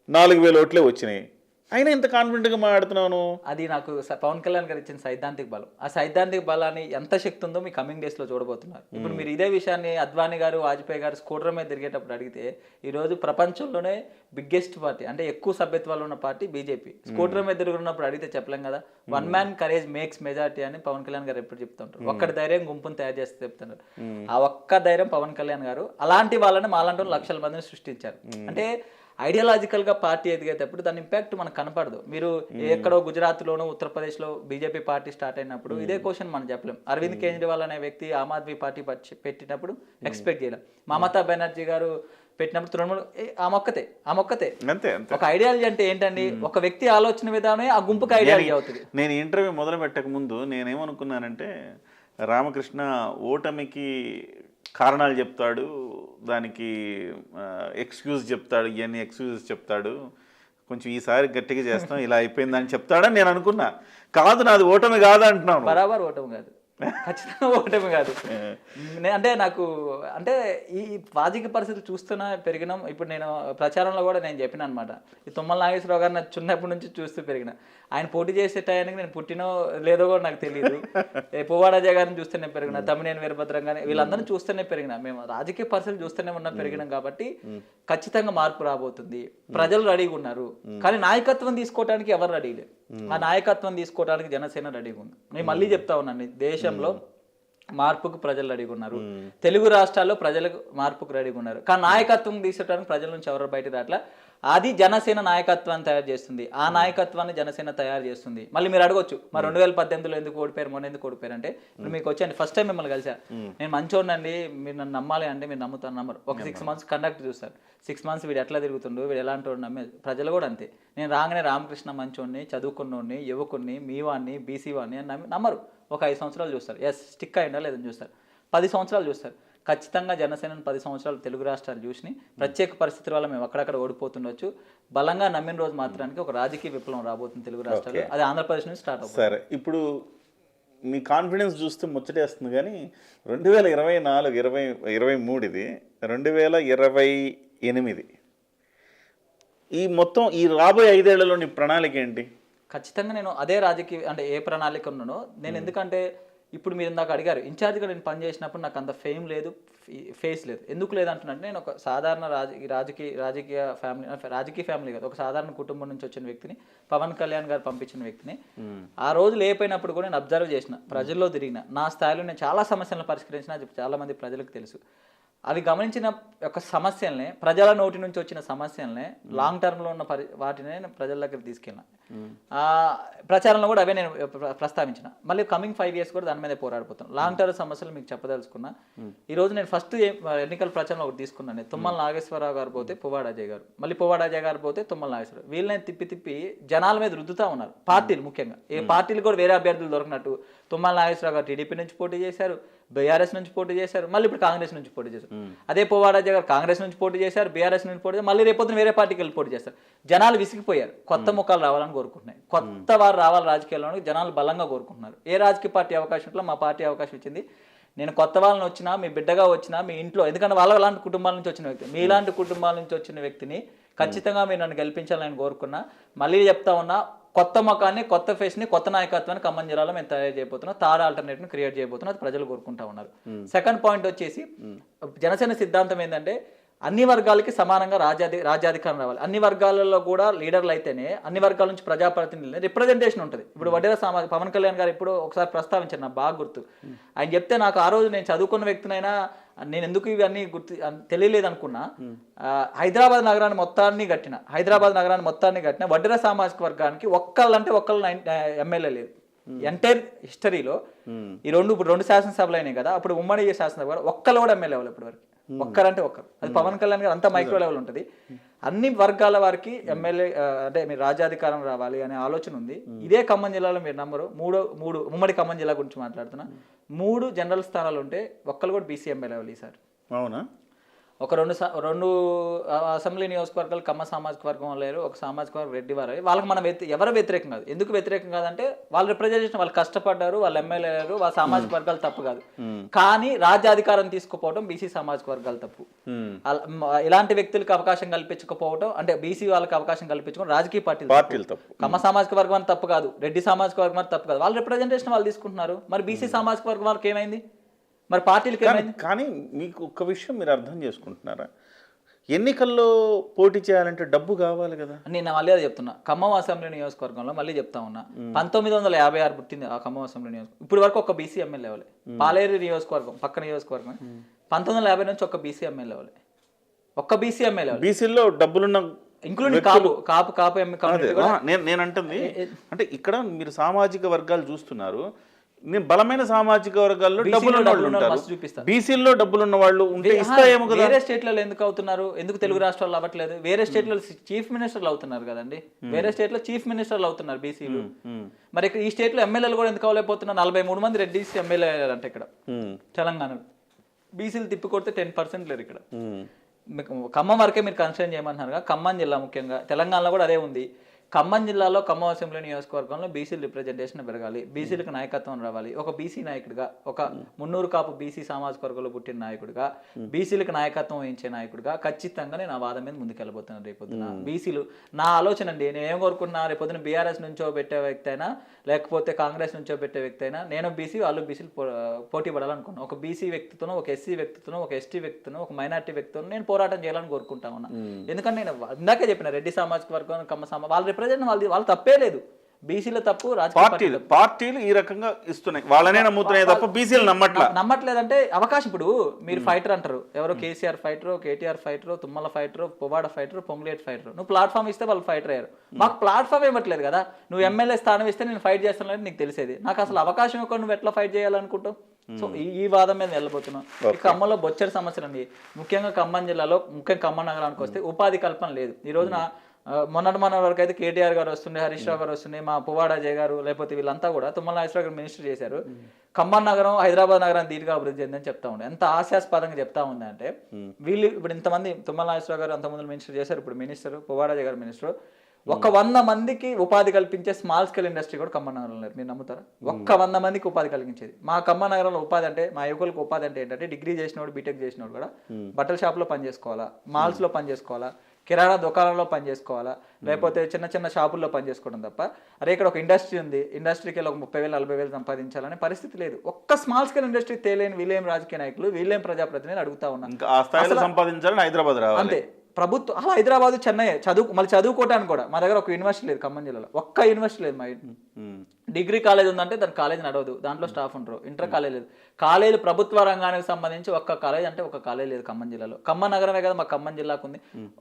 4,000 ఓట్లే వచ్చినాయి, అయినా ఇంత కాన్ఫిడెంట్గా మాట్లాడుతున్నాను. అది నాకు పవన్ కళ్యాణ్ గారు ఇచ్చిన సైద్ధాంతిక బలం. ఆ సైద్ధాంతిక బలాన్ని ఎంత శక్తి ఉందో మీ కమింగ్ డేస్లో చూడబోతున్నారు. ఇప్పుడు మీరు ఇదే విషయాన్ని అద్వానీ గారు, వాజ్పేయి గారు స్కూటర్ మీద తిరిగేటప్పుడు అడిగితే, ఈరోజు ప్రపంచంలోనే బిగ్గెస్ట్ పార్టీ అంటే ఎక్కువ సభ్యత్వాలు ఉన్న పార్టీ బీజేపీ. స్కూటర్ మీద తిరుగుతున్నప్పుడు అడిగితే చెప్పలేం కదా. 1 man కరేజ్ మేక్స్ మెజారిటీ అని పవన్ కళ్యాణ్ గారు ఎప్పుడు చెప్తుంటారు. ఒక్కడి ధైర్యం గుంపును తయారు చేస్తే చెప్తున్నారు. ఆ ఒక్క ధైర్యం పవన్ కళ్యాణ్ గారు అలాంటి వాళ్ళని మాలాంటి లక్షల మందిని సృష్టించారు. అంటే ఐడియాలజికల్గా పార్టీ ఎదిగేటప్పుడు దాని ఇంపాక్ట్ మనకు కనపడదు. మీరు ఎక్కడో గుజరాత్లోనో ఉత్తరప్రదేశ్లో బీజేపీ పార్టీ స్టార్ట్ అయినప్పుడు ఇదే క్వశ్చన్ మనం చెప్పలేం. అరవింద్ కేజ్రీవాల్ అనే వ్యక్తి ఆమ్ ఆద్మీ పార్టీ పెట్టినప్పుడు ఎక్స్పెక్ట్ చేయలేం. మమతా బెనర్జీ గారు పెట్టినప్పుడు తృణమూల్ ఆమె ఒక్కతే. అంతే ఒక ఐడియాలజీ అంటే ఏంటండి, ఒక వ్యక్తి ఆలోచన విధానమే ఆ గుంపుకి ఐడియాలజీ అవుతుంది. నేను ఇంటర్వ్యూ మొదలు పెట్టక ముందు నేనేమనుకున్నానంటే రామకృష్ణ ఓటమికి కారణాలు చెప్తాడు, దానికి ఎక్స్క్యూజ్ చెప్తాడు, ఇవన్నీ ఎక్స్క్యూజెస్ చెప్తాడు, కొంచెం ఈసారి గట్టిగా చేస్తాం ఇలా అయిపోయిందని చెప్తాడని నేను అనుకున్నా. కాదు, నాది ఓటమి కాదు అంటున్నాను. బరాబర్ ఓటమి కాదు, ఖచ్చితంగా ఓటమి కాదు. అంటే నాకు అంటే ఈ రాజకీయ పరిస్థితులు చూస్తున్నా పెరిగినాం. ఇప్పుడు నేను ప్రచారంలో కూడా నేను చెప్పిన అనమాట, ఈ తుమ్మల నాగేశ్వరరావు గారు నాకు చిన్నప్పటి నుంచి చూస్తూ పెరిగిన. ఆయన పోటీ చేసే టయానికి నేను పుట్టినో లేదో కూడా నాకు తెలియదు. పువ్వాడజయ్ గారిని చూస్తూనే పెరిగిన, తమ్మినేని వీరభద్రం గారిని, వీళ్ళందరినీ చూస్తూనే పెరిగిన. మేము రాజకీయ పరిస్థితులు చూస్తూనే పెరిగినాం కాబట్టి ఖచ్చితంగా మార్పు రాబోతుంది. ప్రజలు రెడీగా ఉన్నారు, కానీ నాయకత్వం తీసుకోవడానికి ఎవరు రెడీ లేరు. ఆ నాయకత్వం తీసుకోవడానికి జనసేన రెడీగా ఉంది. నేను మళ్ళీ చెప్తా ఉన్నాను, దేశంలో మార్పుకు ప్రజలు రెడీగా ఉన్నారు, తెలుగు రాష్ట్రాల్లో ప్రజలకు మార్పుకు రెడీగా ఉన్నారు. కానీ నాయకత్వం తీసుకోవడానికి ప్రజల నుంచి ఎవరు బయట రాట్లా. అది జనసేన నాయకత్వాన్ని తయారు చేస్తుంది. ఆ నాయకత్వాన్ని జనసేన తయారు చేస్తుంది. మళ్ళీ మీరు అడగొచ్చు, మరి 2018లో ఎందుకు ఓడిపోయారు, మొన్న ఎందుకు ఓడిపోయారు అంటే, ఇప్పుడు మీకు వచ్చాను ఫస్ట్ టైం మిమ్మల్ని కలిసా, నేను మంచోడినండి, మీరు నన్ను నమ్మాలి అంటే మీరు నమ్ముతాను, నమ్మరు. ఒక 6 months కండక్ట్ చూస్తారు, 6 months వీడు ఎట్లా తిరుగుతుండు, వీడు ఎలాంటి వాడు నమ్మే ప్రజలు కూడా అంతే. నేను రాగానే రామకృష్ణ మంచోడిని, చదువుకున్నోడిని, యువకుడిని, మీవాడిని, బీసీ వాడిని అని నమ్మరు. ఒక 5 సంవత్సరాలు చూస్తారు, ఎస్ స్టిక్ అయిందా లేదని చూస్తారు. 10 సంవత్సరాలు చూస్తారు. ఖచ్చితంగా జనసేనను 10 సంవత్సరాలు తెలుగు రాష్ట్రాలు చూసి ప్రత్యేక పరిస్థితుల వల్ల మేము అక్కడక్కడ ఓడిపోతుండొచ్చు, బలంగా నమ్మిన రోజు మాత్రానికి ఒక రాజకీయ విప్లవం రాబోతుంది తెలుగు రాష్ట్రాలు. అది ఆంధ్రప్రదేశ్ నుంచి స్టార్ట్ అవుతుంది. సరే, ఇప్పుడు మీ కాన్ఫిడెన్స్ చూస్తే ముచ్చటేస్తుంది, కానీ 2024, 2023 ఇది 2028 ఈ మొత్తం ఈ రాబోయే 5 ఏళ్లలోని ప్రణాళిక ఏంటి? ఖచ్చితంగా నేను అదే రాజకీయ అంటే ఏ ప్రణాళిక ఉన్నానో నేను, ఎందుకంటే ఇప్పుడు మీరు ఇందాక అడిగారు, ఇన్ఛార్జ్గా నేను పనిచేసినప్పుడు నాకు అంత ఫేమ్ లేదు, ఫేస్ లేదు. ఎందుకు లేదంటున్నట్టు, నేను ఒక సాధారణ రాజకీయ ఫ్యామిలీ కాదు, ఒక సాధారణ కుటుంబం నుంచి వచ్చిన వ్యక్తిని, పవన్ కళ్యాణ్ గారు పంపించిన వ్యక్తిని. ఆ రోజు లేకపోయినప్పుడు కూడా నేను అబ్జర్వ్ చేసిన, ప్రజల్లో తిరిగిన, నా స్థాయిలో నేను చాలా సమస్యలను పరిష్కరించిన, చాలా మంది ప్రజలకు తెలుసు. అవి గమనించిన ఒక సమస్యలనే, ప్రజల నోటి నుంచి వచ్చిన సమస్యలనే, లాంగ్ టర్మ్లో ఉన్న వాటినే నేను ప్రజల దగ్గర తీసుకెళ్ళిన. ప్రచారంలో కూడా అవే నేను ప్రస్తావించిన. మళ్ళీ కమింగ్ 5 years కూడా దాని మీద పోరాడిపోతాను. లాంగ్ టర్మ్ సమస్యలు మీకు చెప్పదలుచుకున్నా. ఈరోజు నేను ఫస్ట్ ఎన్నికల ప్రచారంలో ఒకటి తీసుకున్నాను. తుమ్మల నాగేశ్వరరావు గారు పోతే పువ్వాడజయ్ గారు, మళ్ళీ పువ్వాడజయ్ గారు పోతే తుమ్మల నాగేశ్వరరావు, వీళ్ళని తిప్పి జనాల మీద రుద్దుతా ఉన్నారు పార్టీలు. ముఖ్యంగా ఏ పార్టీలు కూడా వేరే అభ్యర్థులు దొరికినట్టు తుమ్మల నాగేశ్వరరావు గారు టీడీపీ నుంచి పోటీ చేశారు, బీఆర్ఎస్ నుంచి పోటీ చేశారు, మళ్ళీ ఇప్పుడు కాంగ్రెస్ నుంచి పోటీ చేశారు. అదే పువ్వాడజయ్ గారు కాంగ్రెస్ నుంచి పోటీ చేశారు, బీఆర్ఎస్ నుంచి పోటీ చేశారు, మళ్ళీ రేపొద్దున వేరే పార్టీకి వెళ్ళి పోటీ చేస్తారు. జనాలు విసిగిపోయారు, కొత్త ముఖాలు రావాలని కోరుకుంటున్నాయి, కొత్త వారు రావాలి రాజకీయాల్లోకి జనాలు బలంగా కోరుకుంటున్నారు. ఏ రాజకీయ పార్టీ అవకాశం ఇట్లా మా పార్టీ అవకాశం ఇచ్చింది. నేను కొత్త వాళ్ళని వచ్చినా, మీ బిడ్డగా వచ్చినా, మీ ఇంట్లో, ఎందుకంటే వాళ్ళ అలాంటి కుటుంబాల నుంచి వచ్చిన వ్యక్తి, మీలాంటి కుటుంబాల నుంచి వచ్చిన వ్యక్తిని ఖచ్చితంగా మీరు నన్ను గెలిపించాలని కోరుకున్నా. మళ్ళీ చెప్తా ఉన్నా, కొత్త ముఖాన్ని, కొత్త ఫేస్ని, కొత్త నాయకత్వాన్ని ఖమ్మం జిల్లాలో మేము తయారు చేయబోతున్నాం, థర్డ్ ఆల్టర్నేటివ్ని క్రియేట్ చేయబోతున్నాం. అది ప్రజలు కోరుకుంటా ఉన్నారు. సెకండ్ పాయింట్ వచ్చేసి, జనసేన సిద్ధాంతం ఏంటంటే అన్ని వర్గాలకి సమానంగా రాజ్యాధికారం రావాలి. అన్ని వర్గాలలో కూడా లీడర్లు అయితేనే అన్ని వర్గాల నుంచి ప్రజాప్రతినిధులు రిప్రజెంటేషన్ ఉంటుంది. ఇప్పుడు వడ్డేర పవన్ కళ్యాణ్ గారు ఇప్పుడు ఒకసారి ప్రస్తావించారు, నాకు బాగా గుర్తు. ఆయన చెప్తే నాకు ఆ రోజు నేను చదువుకున్న వ్యక్తినైనా నేను ఎందుకు ఇవన్నీ తెలియలేదు అనుకున్నా. హైదరాబాద్ నగరాన్ని మొత్తాన్ని కట్టిన వడ్డేర సామాజిక వర్గానికి ఒక్కళ్ళు ఎమ్మెల్యే లేదు. ఎంటైర్ హిస్టరీలో ఈ రెండు శాసనసభలు అయినాయి కదా, అప్పుడు ఉమ్మడి శాసనసభ కూడా ఒక్కళ్ళు కూడా ఎమ్మెల్యే వాళ్ళు ఇప్పటి వరకు. ఒక్కరంటే ఒక్కరు. అది పవన్ కళ్యాణ్ గారు అంత మైక్రో లెవెల్ ఉంటుంది. అన్ని వర్గాల వారికి ఎమ్మెల్యే అంటే మీరు రాజ్యాధికారం రావాలి అనే ఆలోచన ఉంది. ఇదే ఖమ్మం జిల్లాలో మీరు నంబరు మూడు ఉమ్మడి ఖమ్మం జిల్లా గురించి మాట్లాడుతున్నా, 3 జనరల్ స్థానాలు ఉంటే ఒక్కరు కూడా బీసీ ఎమ్మెల్యే వాళ్ళు ఈసారి. అవునా? ఒక రెండు అసెంబ్లీ నియోజకవర్గాలు కమ్మ సామాజిక వర్గం లేరు, ఒక సామాజిక వర్గం రెడ్డి వారు. వాళ్ళకి మనం ఎవరు వ్యతిరేకం కాదు. ఎందుకు వ్యతిరేకం కాదంటే వాళ్ళ రిప్రజెంటేషన్, వాళ్ళు కష్టపడ్డారు, వాళ్ళ ఎమ్మెల్యే లేరు, వాళ్ళ సామాజిక వర్గాలు తప్పు కాదు. కానీ రాజ్యాధికారం తీసుకుపోవడం బీసీ సామాజిక వర్గాలు తప్పు. ఇలాంటి వ్యక్తులకు అవకాశం కల్పించకపోవడం, అంటే బీసీ వాళ్ళకి అవకాశం కల్పించుకోవడం రాజకీయ పార్టీలు తప్పు. కమ్మ సామాజిక వర్గం అని తప్పు కాదు, రెడ్డి సామాజిక వర్గం అని తప్పు కాదు. వాళ్ళ రిప్రజెంటేషన్ వాళ్ళు తీసుకుంటున్నారు. మరి బీసీ సామాజిక వర్గం వాళ్ళకి ఏమైంది? మరి పార్టీలకి ఏమైంది? కానీ మీకు ఒక్క విషయం మీరు అర్థం చేసుకుంటున్నారా, ఎన్నికల్లో పోటీ చేయాలంటే డబ్బు కావాలి కదా. నేను మళ్ళీ అది చెప్తున్నా. ఖమ్మం అసెంబ్లీ నియోజకవర్గంలో మళ్ళీ చెప్తా ఉన్నా, 1956 పుట్టింది ఆ ఖమ్మం అసెంబ్లీ నియోజకవర్గం. ఇప్పుడు వరకు ఒక బీసీ ఎమ్మెల్యే వాళ్ళే. పాలేరు నియోజకవర్గం పక్క నియోజకవర్గం 1950 నుంచి ఒక బీసీ ఎమ్మెల్యే వాళ్ళే, ఒక్క బీసీ ఎమ్మెల్యే. బీసీలో డబ్బులున్న ఇంక్లూడింగ్ కాపు కాపు కాపు అదే నేను అంటుంది అంటే ఇక్కడ మీరు సామాజిక వర్గాలు చూస్తున్నారు. నేను బలమైన సామాజిక వర్గాల్లో డబ్బులు ఉన్న వాళ్ళు ఉంటారు, బీసీల్లో డబ్బులు ఉన్న వాళ్ళు ఉంటే ఇస్తాయేమో కదా. వేరే స్టేట్లలో ఎందుకు అవుతున్నారు, ఎందుకు తెలుగు రాష్ట్రాల్లో అవ్వట్లేదు? వేరే స్టేట్లో చీఫ్ మినిస్టర్లు అవుతున్నారు కదండి, వేరే స్టేట్లో చీఫ్ మినిస్టర్లు అవుతున్నారు బీసీలు. మరి ఇక్కడ ఈ స్టేట్లో ఎమ్మెల్యేలు కూడా ఎందుకు అవ్వలేకపోతున్నారు? 43 మంది రెడ్డిస్ ఎమ్మెల్యే అంటే ఇక్కడ తెలంగాణ బీసీలు తిప్పికొడితే 10% లేరు ఇక్కడ. ఖమ్మం వరకే మీరు కన్సిడర్ చేయమంటున్నారు. ఖమ్మం జిల్లా ముఖ్యంగా తెలంగాణలో కూడా అదే ఉంది. ఖమ్మం జిల్లాలో ఖమ్మం అసెంబ్లీ నియోజకవర్గంలో బీసీలు రిప్రజెంటేషన్ పెరగాలి, బీసీలకు నాయకత్వం రావాలి. ఒక బీసీ నాయకుడిగా, ఒక మున్నూరు కాపు బీసీ సామాజిక వర్గంలో పుట్టిన నాయకుడిగా, బీసీలకు నాయకత్వం వహించే నాయకుడిగా ఖచ్చితంగా నేను ఆ వాదం మీద ముందుకెళ్ళబోతున్నాను. రేపొద్దున బీసీలు నా ఆలోచన అండి, నేను ఏం కోరుకున్నా రేపొద్దున బీఆర్ఎస్ నుంచో పెట్టే వ్యక్తి అయినా లేకపోతే కాంగ్రెస్ నుంచో పెట్టే వ్యక్తి అయినా నేను బీసీ వాళ్ళు బీసీలు పోటీ పడాలనుకున్నాను. ఒక బీసీ వ్యక్తితోనో, ఒక ఎస్సీ వ్యక్తితోనో, ఒక ఎస్టీ వ్యక్తితోనో, ఒక మైనార్టీ వ్యక్తితోనో నేను పోరాటం చేయాలని కోరుకుంటా ఉన్నా. ఎందుకంటే నేను ఇందాకే చెప్పిన రెడ్డి సామాజిక వర్గం కమ్మ వాళ్ళ రిప్రజెంట్ వాళ్ళు తప్పే లేదు, బీసీల తప్పు. పార్టీలు ఈ రకంగా ఇస్తున్నాయి, వాళ్ళనే నమ్ముతున్నాయి తప్ప బీసీలు నమ్మట్లేదంటే అవకాశం. ఇప్పుడు మీరు ఫైటర్ అంటారు, ఎవరో KCR fighter, KTR fighter, Tummala fighter, పొవాడ ఫైటర్, పొంగులేట్ ఫైటర్. నువ్వు ప్లాట్ఫామ్ ఇస్తే వాళ్ళు ఫైటర్ అయ్యారు. మాకు ప్లాట్ఫామ్ ఇవ్వట్లేదు కదా. నువ్వు ఎమ్మెల్యే స్థానం ఇస్తే నేను ఫైట్ చేస్తాను నీకు తెలిసేది, నాకు అసలు అవకాశం ఇవ్వకుండా నువ్వు ఎట్లా ఫైట్ చేయాలనుకుంటావు? సో ఈ వాదం మీద వెళ్ళబోతున్నాం. ఈ ఖమ్మంలో బొచ్చడి సమస్యలు అండి, ముఖ్యంగా ఖమ్మం జిల్లాలో, ముఖ్యంగా ఖమ్మం నగరానికి వస్తే ఉపాధి కల్పన లేదు. ఈ రోజున మొన్న వరకు అయితే కేటీఆర్ గారు వస్తుండే, హరీష్ రావు గారు వస్తుండే, మా పువ్వాడ అజయ్ గారు లేకపోతే వీళ్ళంతా కూడా తుమ్మల నాగేశ్వరరావు గారు మినిస్టర్ చేశారు. ఖమ్మం నగరం హైదరాబాద్ నగరం దీటుగా అభివృద్ధి చెందని చెప్తా ఉండే. ఎంత హాస్యాస్పదంగా చెప్తా ఉంది అంటే, వీళ్ళు ఇప్పుడు ఇంతమంది తుమ్మల నాగేశ్వరరావు గారు అంతమంది మినిస్టర్ చేశారు, ఇప్పుడు మినిస్టర్ పువ్వాడ అజయ్ గారు మినిస్టర్. 100 మందికి ఉపాధి కల్పించే స్మాల్ స్కేల్ ఇండస్ట్రీ కూడా ఖమ్మం నగరంలో లేదు. మీరు నమ్ముతారా? 100 మందికి ఉపాధి కలిగించేది. మా ఖమ్మం నగరంలో ఉపాధి అంటే, మా యువకులకు ఉపాధి అంటే ఏంటంటే, డిగ్రీ చేసినోడు, బీటెక్ చేసినోడు కూడా బట్టల షాప్లో పని చేసుకోవాలా, మాల్స్లో పని చేసుకోవాలా, కిరాణా దుకాణంలో పని చేసుకోవాలా, లేకపోతే చిన్న చిన్న షాపుల్లో పని చేసుకోవడం తప్ప, అరే ఇక్కడ ఒక ఇండస్ట్రీ ఉంది, ఇండస్ట్రీకి వెళ్ళి ఒక 30,000 40,000 సంపాదించాలనే పరిస్థితి లేదు. ఒక్క స్మాల్ స్కేల్ ఇండస్ట్రీ తేలేని వీళ్ళేం రాజకీయ నాయకులు, వీళ్ళేం ప్రజాప్రతినిధులు అడుగుతా ఉన్నాను. సంపాదించాలని హైదరాబాద్ రావాలి అంతే. ప్రభుత్వం అలా హైదరాబాద్, చెన్నై మళ్ళీ చదువుకోవటానికి కూడా మా దగ్గర ఒక యూనివర్సిటీ లేదు. ఖమ్మం జిల్లాలో ఒక్క యూనివర్సిటీ లేదు. మా డిగ్రీ కాలేజ్ ఉందంటే దాని కాలేజ్ నడవదు, దాంట్లో స్టాఫ్ ఉంటారు. ఇంటర్ కాలేజ్ లేదు. కాలేజీలు ప్రభుత్వ రంగానికి సంబంధించి ఒక్క కాలేజ్ అంటే ఒక కాలేజ్ లేదు ఖమ్మం జిల్లాలో. ఖమ్మం నగరమే కదా మా ఖమ్మం జిల్లాకు ఉంది.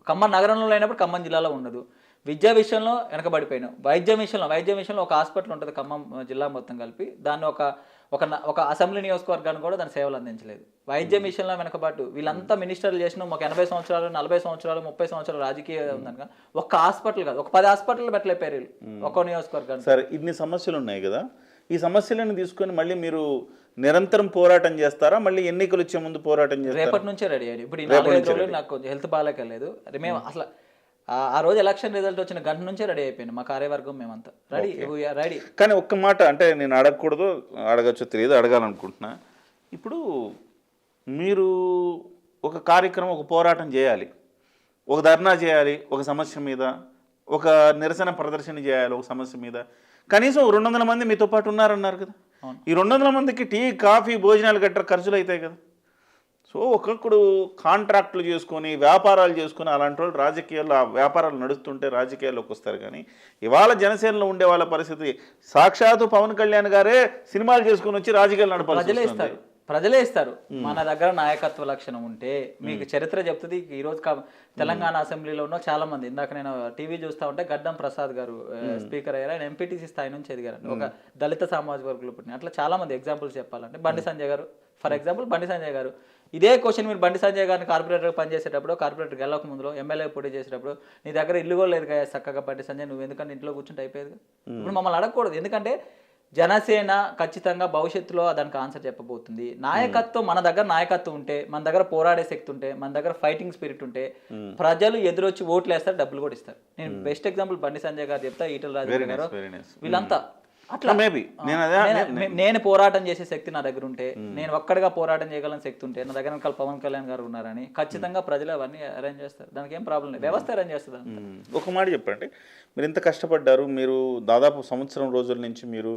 ఖమ్మం నగరంలో లేనప్పుడు ఖమ్మం జిల్లాలో ఉండదు. విద్యా విషయంలో వెనకబడిపోయినాం. వైద్యం విషయంలో ఒక హాస్పిటల్ ఉంటుంది ఖమ్మం జిల్లా మొత్తం కలిపి, దాన్ని ఒక అసెంబ్లీ నియోజకవర్గాన్ని కూడా దాని సేవలు అందించలేదు. వైద్యం విషయంలో వెనకబాటు. వీళ్ళంతా మినిస్టర్లు చేసిన మాకు 80 సంవత్సరాలు 40 సంవత్సరాలు 30 సంవత్సరాలు రాజకీయ ఉందనుక ఒక్క హాస్పిటల్ కాదు, ఒక 10 హాస్పిటల్ పెట్టలేపారు ఒక్కో నియోజకవర్గాన్ని. సరే, ఇన్ని సమస్యలు ఉన్నాయి కదా, ఈ సమస్యలను తీసుకొని మళ్ళీ మీరు నిరంతరం పోరాటం చేస్తారా? మళ్ళీ ఎన్నికలు వచ్చే ముందు పోరాటం చేస్తారా? రేపటి నుంచే రెడీ అయ్యారు. ఇప్పుడు ఈ 4-5 రోజులు నాకు కొంచెం హెల్త్ బాగాలేదు. మేము అసలు ఆ రోజు ఎలక్షన్ రిజల్ట్ వచ్చిన గంట నుంచే రెడీ అయిపోయింది మా కార్యవర్గం, మేమంతా రెడీ. కానీ ఒక్క మాట అంటే నేను అడగకూడదు, అడగచ్చో తెలియదు, అడగాలనుకుంటున్నా. ఇప్పుడు మీరు ఒక కార్యక్రమం, ఒక పోరాటం చేయాలి, ఒక ధర్నా చేయాలి ఒక సమస్య మీద, ఒక నిరసన ప్రదర్శన చేయాలి ఒక సమస్య మీద. కనీసం 200 మంది మీతో పాటు ఉన్నారన్నారు కదా. ఈ 200 మందికి టీ, కాఫీ, భోజనాలు గట్రా ఖర్చులు అవుతాయి కదా. సో ఒక్కొక్కడు కాంట్రాక్టులు చేసుకొని వ్యాపారాలు చేసుకొని అలాంటి వాళ్ళు రాజకీయాల్లో ఆ వ్యాపారాలు నడుస్తుంటే రాజకీయాల్లోకి వస్తారు. కానీ ఇవాళ జనసేనలో ఉండే వాళ్ళ పరిస్థితి, సాక్షాత్తు పవన్ కళ్యాణ్ గారే సినిమాలు చేసుకుని వచ్చి రాజకీయాలు నడపాలి. ప్రజలే ఇస్తారు. మన దగ్గర నాయకత్వ లక్షణం ఉంటే మీకు చరిత్ర చెప్తుంది. ఈ రోజు తెలంగాణ అసెంబ్లీలో ఉన్న చాలా మంది, ఇందాక నేను టీవీ చూస్తా ఉంటే గడ్డం ప్రసాద్ గారు స్పీకర్ అయ్యారు, ఆయన ఎంపీటీసీ స్థాయి నుంచి ఎదిగారు, ఒక దళిత సామాజిక వర్గంలో పుట్టిన. అట్లా చాలా మంది ఎగ్జాంపుల్స్ చెప్పాలంటే బండి సంజయ్ గారు, ఫర్ ఎగ్జాంపుల్ బండి సంజయ్ గారు. ఇదే క్వశ్చన్ మీరు బండి సంజయ్ గారిని కార్పొరేటర్ పనిచేసేటప్పుడు, కార్పొరేటర్కి వెళ్ళక ముందులో ఎమ్మెల్యే పోటీ చేసేటప్పుడు, నీ దగ్గర ఇల్లు కూడా లేదు కదా చక్కగా బండి సంజయ్, నువ్వు ఎందుకంటే ఇంట్లో కూర్చుంటే అయిపోయేది. ఇప్పుడు మమ్మల్ని అడగకూడదు, ఎందుకంటే జనసేన ఖచ్చితంగా భవిష్యత్తులో దానికి ఆన్సర్ చెప్పబోతుంది. నాయకత్వం, మన దగ్గర నాయకత్వం ఉంటే, మన దగ్గర పోరాడే శక్తి ఉంటే, మన దగ్గర ఫైటింగ్ స్పిరిట్ ఉంటే, ప్రజలు ఎదురొచ్చి ఓట్లు వేస్తారు, డబ్బులు కూడా ఇస్తారు. నేను బెస్ట్ ఎగ్జాంపుల్ బండి సంజయ్ గారు చెప్తా, ఈటల రాజేంద్ర గారు, వీళ్ళంతా అట్లా. నేను పోరాటం చేసే శక్తి నా దగ్గర ఉంటే, నేను ఒక్కడిగా పోరాటం చేయగలని శక్తి ఉంటే, నా దగ్గర పవన్ కళ్యాణ్ గారు ఉన్నారని ఖచ్చితంగా ప్రజలు అవన్నీ అరేంజ్ చేస్తారు. దానికి ఏం ప్రాబ్లం లేదు, వ్యవస్థ అరేంజ్ చేస్తుంది. ఒక మాట చెప్పండి, మీరు ఇంత కష్టపడ్డారు, మీరు దాదాపు సంవత్సరం రోజుల నుంచి మీరు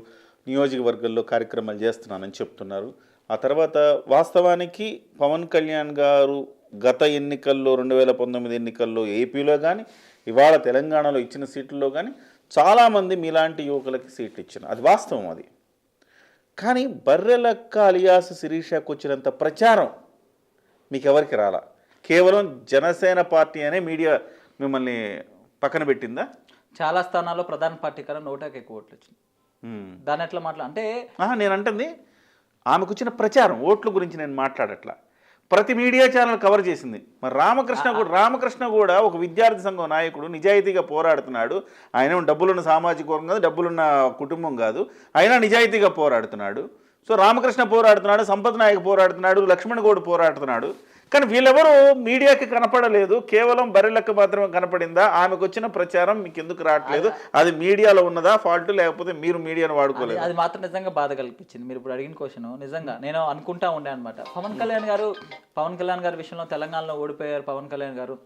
నియోజకవర్గాల్లో కార్యక్రమాలు చేస్తున్నానని చెప్తున్నారు. ఆ తర్వాత వాస్తవానికి పవన్ కళ్యాణ్ గారు గత ఎన్నికల్లో 2019 ఎన్నికల్లో ఏపీలో కానీ ఇవాళ తెలంగాణలో ఇచ్చిన సీట్లలో కానీ చాలామంది మీలాంటి యువకులకి సీట్లు ఇచ్చిన, అది వాస్తవం. అది కానీ బర్రెలక్క అలియాస్ శిరీషకు వచ్చినంత ప్రచారం మీకు ఎవరికి రాలా. కేవలం జనసేన పార్టీ అనే మీడియా మిమ్మల్ని పక్కన పెట్టిందా? చాలా స్థానాల్లో ప్రధాన పార్టీ కన్నా 100కి ఎక్కువ ఓట్లు వచ్చింది. దాన్ని ఎట్లా అంటే నేను అంటుంది ఆమెకు వచ్చిన ప్రచారం ఓట్ల గురించి నేను మాట్లాడట్లా. ప్రతి మీడియా ఛానల్ కవర్ చేసింది. మరి రామకృష్ణ కూడా ఒక విద్యార్థి సంఘం నాయకుడు, నిజాయితీగా పోరాడుతున్నాడు. ఆయన డబ్బులున్న సామాజిక వర్గం కాదు, డబ్బులున్న కుటుంబం కాదు, అయినా నిజాయితీగా పోరాడుతున్నాడు. సో రామకృష్ణ పోరాడుతున్నాడు, సంపత్ నాయక్ పోరాడుతున్నాడు, లక్ష్మణ్ గౌడ్ పోరాడుతున్నాడు. కానీ వీళ్ళెవరూ మీడియాకి కనపడలేదు, కేవలం బర్రెలకు మాత్రమే కనపడిందా? ఆమెకు వచ్చిన ప్రచారం మీకు ఎందుకు రావట్లేదు? అది మీడియాలో ఉన్నదా ఫాల్ట్, లేకపోతే మీరు మీడియాను వాడుకోలేదు? అది మాత్రం నిజంగా బాధ కల్పించింది. మీరు ఇప్పుడు అడిగిన క్వశ్చన్ నిజంగా నేను అనుకుంటా ఉండే అనమాట. పవన్ కళ్యాణ్ గారి విషయంలో తెలంగాణలో ఓడిపోయారు. పవన్ కళ్యాణ్ గారు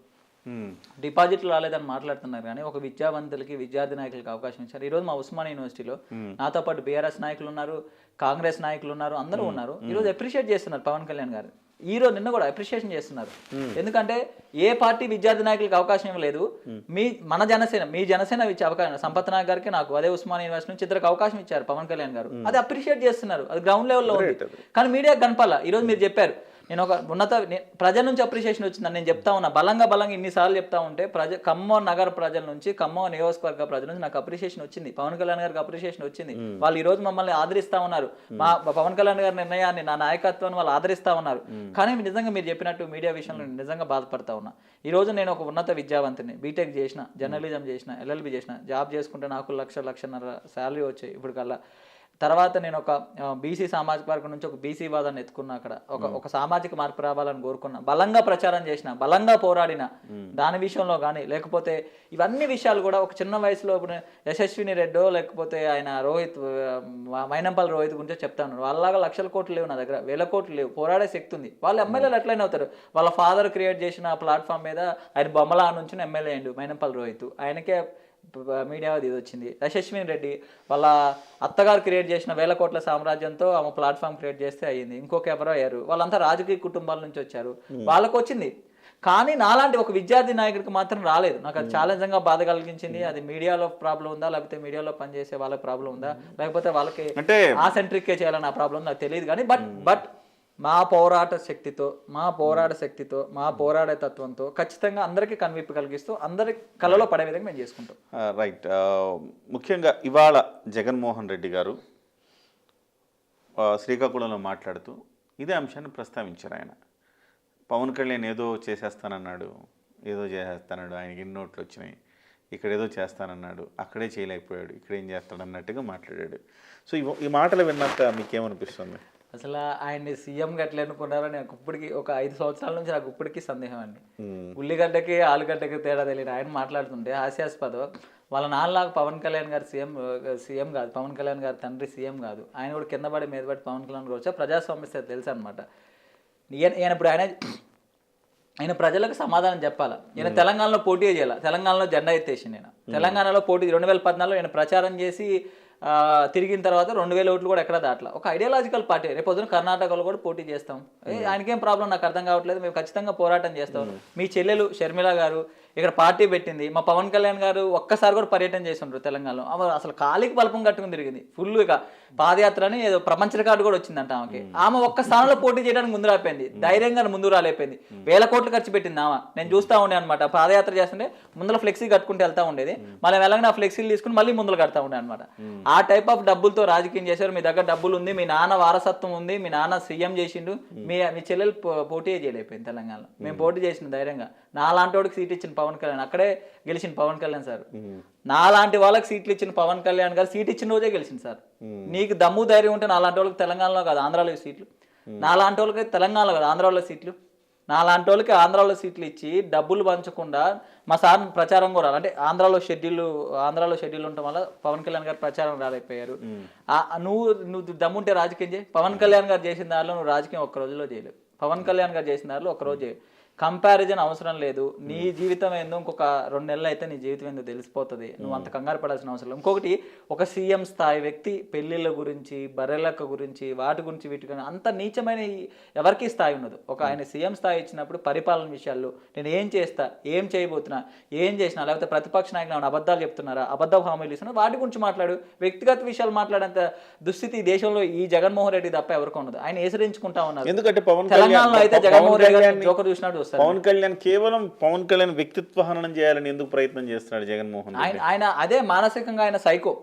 డిపాజిట్లు రాలేదని మాట్లాడుతున్నారు, కానీ ఒక విద్యావంతులకి విద్యార్థి నాయకులకి అవకాశం ఇచ్చారు. ఈరోజు మా ఉస్మాన్ యూనివర్సిటీలో నాతో పాటు బీఆర్ఎస్ నాయకులు ఉన్నారు, కాంగ్రెస్ నాయకులు ఉన్నారు, అందరూ ఉన్నారు. ఈరోజు అప్రిషియేట్ చేస్తున్నారు పవన్ కళ్యాణ్ గారు. ఈరోజు నిన్న కూడా అప్రిషియేషన్ చేస్తున్నారు. ఎందుకంటే ఏ పార్టీ విద్యార్థి నాయకులకు అవకాశం ఇవ్వలేదు. మీ జనసేన ఇచ్చే అవకాశం సంపత్ నాయక్ గారికి, నాకు అదే ఉస్మాన్ యూనివర్సిటీ నుంచి ఇద్దరికి అవకాశం ఇచ్చారు పవన్ కళ్యాణ్ గారు. అది అప్రిషియేట్ చేస్తున్నారు, అది గ్రౌండ్ లెవెల్లో ఉంది. కానీ మీడియా కనపాల. ఈరోజు మీరు చెప్పారు, నేను ఒక ప్రజల నుంచి అప్రిషియేషన్ వచ్చిందని నేను చెప్తా ఉన్నా. బలంగా ఇన్నిసార్లు చెప్తా ఉంటే ఖమ్మం నగర ప్రజల నుంచి, ఖమ్మం నియోజకవర్గ ప్రజల నుంచి నాకు అప్రిషియేషన్ వచ్చింది. పవన్ కళ్యాణ్ గారికి అప్రిషియేషన్ వచ్చింది. వాళ్ళు ఈ రోజు మమ్మల్ని ఆదరిస్తా ఉన్నారు. మా పవన్ కళ్యాణ్ గారి నిర్ణయాన్ని, నా నాయకత్వాన్ని వాళ్ళు ఆదరిస్తా ఉన్నారు. కానీ నిజంగా మీరు చెప్పినట్టు మీడియా విషయంలో నిజంగా బాధపడతా ఉన్నా. ఈ రోజు నేను ఒక ఉన్నత విద్యావంతుని, బీటెక్ చేసిన, జర్నలిజం చేసిన, LLB చేసిన, జాబ్ చేసుకుంటే నాకు లక్షన్నర శాలరీ వచ్చాయి ఇప్పుడు కల్లా. తర్వాత నేను ఒక బీసీ సామాజిక వర్గం నుంచి ఒక బీసీ వాదాన్ని ఎత్తుకున్నా. అక్కడ ఒక సామాజిక మార్పు రావాలని కోరుకున్నా, బలంగా ప్రచారం చేసిన, బలంగా పోరాడిన. దాని విషయంలో కానీ లేకపోతే ఇవన్నీ విషయాలు కూడా ఒక చిన్న వయసులో ఇప్పుడు యశస్విని రెడ్డో లేకపోతే ఆయన మైనంపల్లి రోహిత్ గురించి చెప్తా ఉన్నారు. వాళ్ళలాగా లక్షల కోట్లు లేవు నా దగ్గర, వేల కోట్లు లేవు, పోరాడే శక్తి ఉంది. వాళ్ళు ఎమ్మెల్యేలు ఎట్లయినా అవుతారు. వాళ్ళ ఫాదర్ క్రియేట్ చేసిన ప్లాట్ఫామ్ మీద ఆయన బొమ్మలా నుంచి ఎమ్మెల్యే అయ్యిండు మైనంపల్లి రోహిత్. ఆయనకే మీడియా ఇది వచ్చింది. యశస్విని రెడ్డి వాళ్ళ అత్తగారు క్రియేట్ చేసిన వేల కోట్ల సామ్రాజ్యంతో ఆమె ప్లాట్ఫామ్ క్రియేట్ చేస్తే అయ్యింది. ఇంకొక ఎవరో అయ్యారు. వాళ్ళంతా రాజకీయ కుటుంబాల నుంచి వచ్చారు, వాళ్ళకు వచ్చింది. కానీ నాలాంటి ఒక విద్యార్థి నాయకుడికి మాత్రం రాలేదు. నాకు అది ఛాలెంజింగ్గా బాధ కలిగించింది. అది మీడియాలో ప్రాబ్లం ఉందా, లేకపోతే మీడియాలో పనిచేసే వాళ్ళకి ప్రాబ్లం ఉందా, లేకపోతే వాళ్ళకి ఆ సెంట్రిక్కే చేయాలని ఆ ప్రాబ్లం నాకు తెలియదు. కానీ బట్ మా పోరాట శక్తితో, మా పోరాడే తత్వంతో ఖచ్చితంగా అందరికీ కనువిప్పు కలిగిస్తూ అందరి కళ్ళలో పడే విధంగా మేము చేసుకుంటాం. రైట్. ముఖ్యంగా ఇవాళ జగన్మోహన్ రెడ్డి గారు శ్రీకాకుళంలో మాట్లాడుతూ ఇదే అంశాన్ని ప్రస్తావించారు. ఆయన పవన్ కళ్యాణ్ ఏదో చేసేస్తానన్నాడు, ఆయనకి ఎన్ని నోట్లు వచ్చినాయి, ఇక్కడ ఏదో చేస్తానన్నాడు, అక్కడే చేయలేకపోయాడు, ఇక్కడ ఏం చేస్తాడన్నట్టుగా మాట్లాడాడు. సో ఈ మాటలు విన్నాక మీకేమనిపిస్తుంది? అసలు ఆయన్ని సీఎంగా ఎట్లా అనుకున్నారో నాకు ఇప్పటికి ఒక 5 సంవత్సరాల నుంచి నాకు ఇప్పటికీ సందేహం అండి. ఉల్లిగడ్డకి ఆలుగడ్డకి తేడా తెలియదు ఆయన మాట్లాడుతుంటే హాస్యాస్పదం. వాళ్ళ నాన్నలాగా పవన్ కళ్యాణ్ గారు సీఎం కాదు, పవన్ కళ్యాణ్ గారి తండ్రి సీఎం కాదు. ఆయన కూడా కింద పడి మీద పడి పవన్ కళ్యాణ్ గారు వచ్చా ప్రజాస్వామ్య తెలుసు అనమాట. ఆయన ప్రజలకు సమాధానం చెప్పాలా. ఈయన తెలంగాణలో పోటీ చేయాలి, తెలంగాణలో జెండా ఎత్తేసి నేను తెలంగాణలో పోటీ 2014లో ఆయన ప్రచారం చేసి తిరిగిన తర్వాత 2000 ఓట్లు కూడా ఎక్కడ దాట్లా. ఒక ఐడియాలజికల్ పార్టీ. రేపు పొద్దున కర్ణాటకలో కూడా పోటీ చేస్తాం. ఆయనకేం ప్రాబ్లం నాకు అర్థం కావట్లేదు. మేము ఖచ్చితంగా పోరాటం చేస్తాం. మీ చెల్లెలు షర్మిల గారు ఇక్కడ పార్టీ పెట్టింది. మా పవన్ కళ్యాణ్ గారు ఒక్కసారి కూడా పర్యటన చేస్తుండ్రు తెలంగాణలో. అసలు కాలికి బల్పం కట్టుకుని తిరిగింది ఫుల్గా. పాదయాత్రని ఏదో ప్రపంచ రికార్డు కూడా వచ్చిందంట ఆమెకి. ఆమె ఒక్క స్థానంలో పోటీ చేయడానికి ముందు రాపోయింది, ధైర్యంగా ముందు రాలేపోయింది. 1000 కోట్లు ఖర్చు పెట్టింది ఆమె. నేను చూస్తూ ఉండే అనమాట. పాదయాత్ర చేస్తుంటే ముందులో ఫ్లెక్సీ కట్టుకుంటూ వెళ్తా ఉండేది, మళ్ళీ వెళ్ళగానే ఆ ఫ్లెక్సీలు తీసుకుని మళ్ళీ ముందులు కడతా ఉండే అనమాట. ఆ టైప్ ఆఫ్ డబ్బులతో రాజకీయం చేశారు. మీ దగ్గర డబ్బులు ఉంది, మీ నాన్న వారసత్వం ఉంది, మీ నాన్న సీఎం చేసిండు, మీ చెల్లెలు పోటీ చేయలేకపోయింది తెలంగాణలో. మేము పోటీ చేసిన ధైర్యంగా. నాలాంటి వాడికి సీట్ ఇచ్చిన పవన్ కళ్యాణ్, అక్కడే గెలిచిన పవన్ కళ్యాణ్ సార్. నాలాంటి వాళ్ళకి సీట్లు ఇచ్చిన పవన్ కళ్యాణ్ గారు సీట్ ఇచ్చిన రోజే గెలిచింది సార్. నీకు దమ్ము ధైర్యం ఉంటే నాలాంటి వాళ్ళకి తెలంగాణలో కాదు ఆంధ్రాలో సీట్లు, నాలాంటి వాళ్ళకి తెలంగాణలో కాదు ఆంధ్రాలో సీట్లు, నాలాంటి వాళ్ళకి ఆంధ్రాలో సీట్లు ఇచ్చి డబ్బులు పంచకుండా మా సార్ ప్రచారం కూడా అంటే ఆంధ్రాలో షెడ్యూల్ ఉండటం వల్ల పవన్ కళ్యాణ్ గారు ప్రచారం రాలేకపోయారు. నువ్వు దమ్ముంటే రాజకీయం చేయి. పవన్ కళ్యాణ్ గారు చేసిన దారిలో నువ్వు రాజకీయం ఒక్క రోజులో చేయలేవు. పవన్ కళ్యాణ్ గారు చేసిన దారిలో ఒక్కరోజు చేయి. కంపారిజన్ అవసరం లేదు. నీ జీవితం ఏందో ఇంకొక 2 నెలలు అయితే నీ జీవితం ఏందో తెలిసిపోతుంది. నువ్వు అంత కంగారు పడాల్సిన అవసరం లేదు. ఇంకొకటి, ఒక సీఎం స్థాయి వ్యక్తి పెళ్లిళ్ళ గురించి, బర్రెలక్క గురించి, వాటి గురించి వీటి గురించి అంత నీచమైన ఎవరికి స్థాయి ఉండదు. ఒక ఆయన సీఎం స్థాయి ఇచ్చినప్పుడు పరిపాలన విషయాల్లో నేను ఏం చేస్తా, ఏం చేయబోతున్నా, ఏం చేసినా, లేకపోతే ప్రతిపక్ష నాయకులు అబద్ధాలు చెప్తున్నారా, అబద్ధ హామీలు ఇస్తున్నా, వాటి గురించి మాట్లాడు. వ్యక్తిగత విషయాలు మాట్లాడేంత దుస్థితి ఈ దేశంలో ఈ జగన్మోహన్ రెడ్డి తప్ప ఎవరికి ఉండదు. ఆయన ఏసరించుకుంటా ఉన్నారు. ఎందుకంటే తెలంగాణలో అయితే జగన్మోహన్ రెడ్డి గారు జోకర్ చూసినట్టు వస్తారు. పవన్ కళ్యాణ్ కేవలం పవన్ కళ్యాణ్ వ్యక్తిత్వ హననం చేయాలని ఎందుకు ప్రయత్నం చేస్తున్నాడు జగన్మోహన్ రెడ్డి? ఆయన అదే మానసికంగా ఆయన సైకో.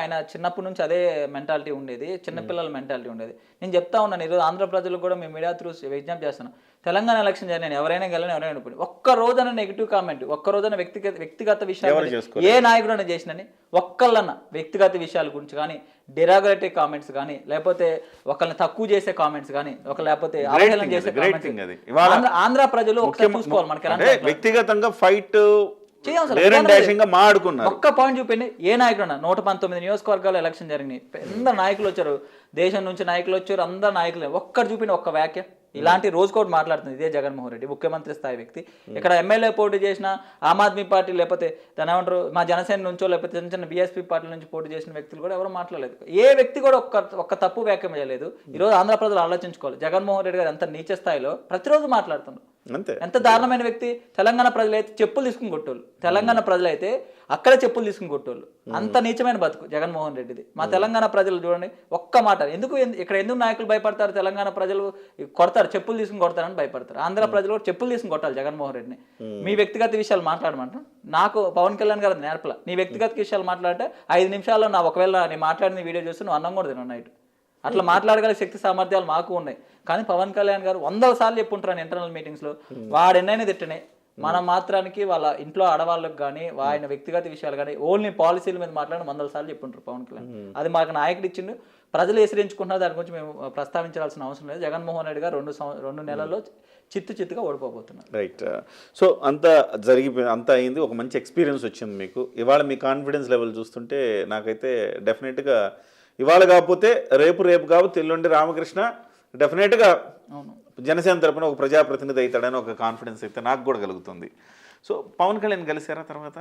ఆయన చిన్నప్పటి నుంచి అదే మెంటాలిటీ ఉండేది, చిన్నపిల్లల మెంటాలిటీ ఉండేది. నేను చెప్తా ఉన్నాను, ఈరోజు ఆంధ్ర ప్రజలకు కూడా మేము మీడియా త్రూ విజ్ఞప్తి చేస్తున్నాను, తెలంగాణ ఎలక్షన్ జరిగిన నేను ఎవరైనా గెలని ఎవరైనా ఓడిపోయి ఒక్క రోజున నెగిటివ్ కామెంట్, ఒక్క రోజున వ్యక్తిగత విషయాలు ఏ నాయకుడైనా చేసినని ఒక్కళ్ళన్న వ్యక్తిగత విషయాల గురించి కానీ, డెరాగరేటివ్ కామెంట్స్ కానీ, లేకపోతే ఒకళ్ళని తక్కువ చేసే కామెంట్స్ కానీ, లేకపోతే అవహేళన చేసే కామెంట్స్, ఆంధ్ర ప్రజలు ఒకసారి చూసుకోవాలి. మనకి వ్యక్తిగతంగా ఫైట్ ఒక్క పాయింట్ చూపిండి, ఏ నాయకుడు 119 నియోజకవర్గాలు ఎలక్షన్ జరిగినాయి, అందరు నాయకులు వచ్చారు, దేశం నుంచి నాయకులు వచ్చారు, అందరు నాయకులు, ఒక్కరు చూపిండి ఒక్క వ్యాఖ్య. ఇలాంటి రోజుకోటి మాట్లాడుతుంది ఇదే జగన్మోహన్ రెడ్డి, ముఖ్యమంత్రి స్థాయి వ్యక్తి. ఇక్కడ ఎమ్మెల్యే పోటీ చేసిన ఆమ్ ఆద్మీ పార్టీ, లేకపోతే దాని ఏమంటారు మా జనసేన నుంచో, లేకపోతే చిన్న చిన్న బీఎస్పీ పార్టీ నుంచి పోటీ చేసిన వ్యక్తులు కూడా ఎవరు మాట్లాడలేదు. ఏ వ్యక్తి కూడా ఒక్క తప్పు వ్యాఖ్యం చేయలేదు. ఈరోజు ఆంధ్ర ప్రజలు ఆలోచించుకోవాలి, జగన్మోహన్ రెడ్డి గారు ఎంత నీచ స్థాయిలో ప్రతిరోజు మాట్లాడుతున్నారు. ఎంత దారుణమైన వ్యక్తి. తెలంగాణ ప్రజలైతే చెప్పులు తీసుకుని కొట్టోళ్ళు, తెలంగాణ ప్రజలైతే అక్కడే చెప్పులు తీసుకుని కొట్టోళ్ళు. అంత నీచమైన బతుకు జగన్మోహన్ రెడ్డిది. మా తెలంగాణ ప్రజలు చూడండి, ఒక్క మాట ఇక్కడ ఎందుకు నాయకులు భయపడతారు? తెలంగాణ ప్రజలు కొడతారు, చెప్పులు తీసుకుని కొడతారని భయపడతారు. ఆంధ్ర ప్రజలు కూడా చెప్పులు తీసుకుని కొట్టాలి జగన్మోహన్ రెడ్డిని. మీ వ్యక్తిగత విషయాలు మాట్లాడమంట, నాకు పవన్ కళ్యాణ్ గారు నేర్పల. నీ వ్యక్తిగత విషయాలు మాట్లాడితే 5 నిమిషాల్లో ఒకవేళ నేను మాట్లాడిన వీడియో చూస్తే నువ్వు అన్నం కూడా తిన్నావు నైట్. అట్లా మాట్లాడగల శక్తి సామర్థ్యాలు మాకు ఉన్నాయి. కానీ పవన్ కళ్యాణ్ గారు 100 సార్లు చెప్పుంటారు ఇంటర్నల్ మీటింగ్స్లో, వాడెన్నైనా తిట్టనే. మనం మాత్రానికి వాళ్ళ ఇంట్లో ఆడవాళ్ళకి కానీ, ఆయన వ్యక్తిగత విషయాలు కానీ, ఓన్లీ పాలసీల మీద మాట్లాడి 100 సార్లు చెప్పుంటారు పవన్ కళ్యాణ్. అది మాకు నాయకుడు ఇచ్చిండు, ప్రజలు ఎసిరించుకుంటున్నారు, దాని గురించి మేము ప్రస్తావించాల్సిన అవసరం లేదు. జగన్మోహన్ రెడ్డి గారు 2 నెలల్లో చిత్తుగా ఓడిపోబోతున్నారు. రైట్. సో అంతా అంతా అయింది, ఒక మంచి ఎక్స్పీరియన్స్ వచ్చింది మీకు. ఇవాళ మీ కాన్ఫిడెన్స్ లెవెల్ చూస్తుంటే నాకైతే డెఫినెట్గా ఇవాళ కాకపోతే రేపు కాకపోతే ఎల్లుండి రామకృష్ణ డెఫినెట్గా జనసేన తరపున ఒక ప్రజాప్రతినిధి అవుతాడని ఒక కాన్ఫిడెన్స్ అయితే నాకు కూడా కలుగుతుంది. సో పవన్ కళ్యాణ్ కలిసారా తర్వాత?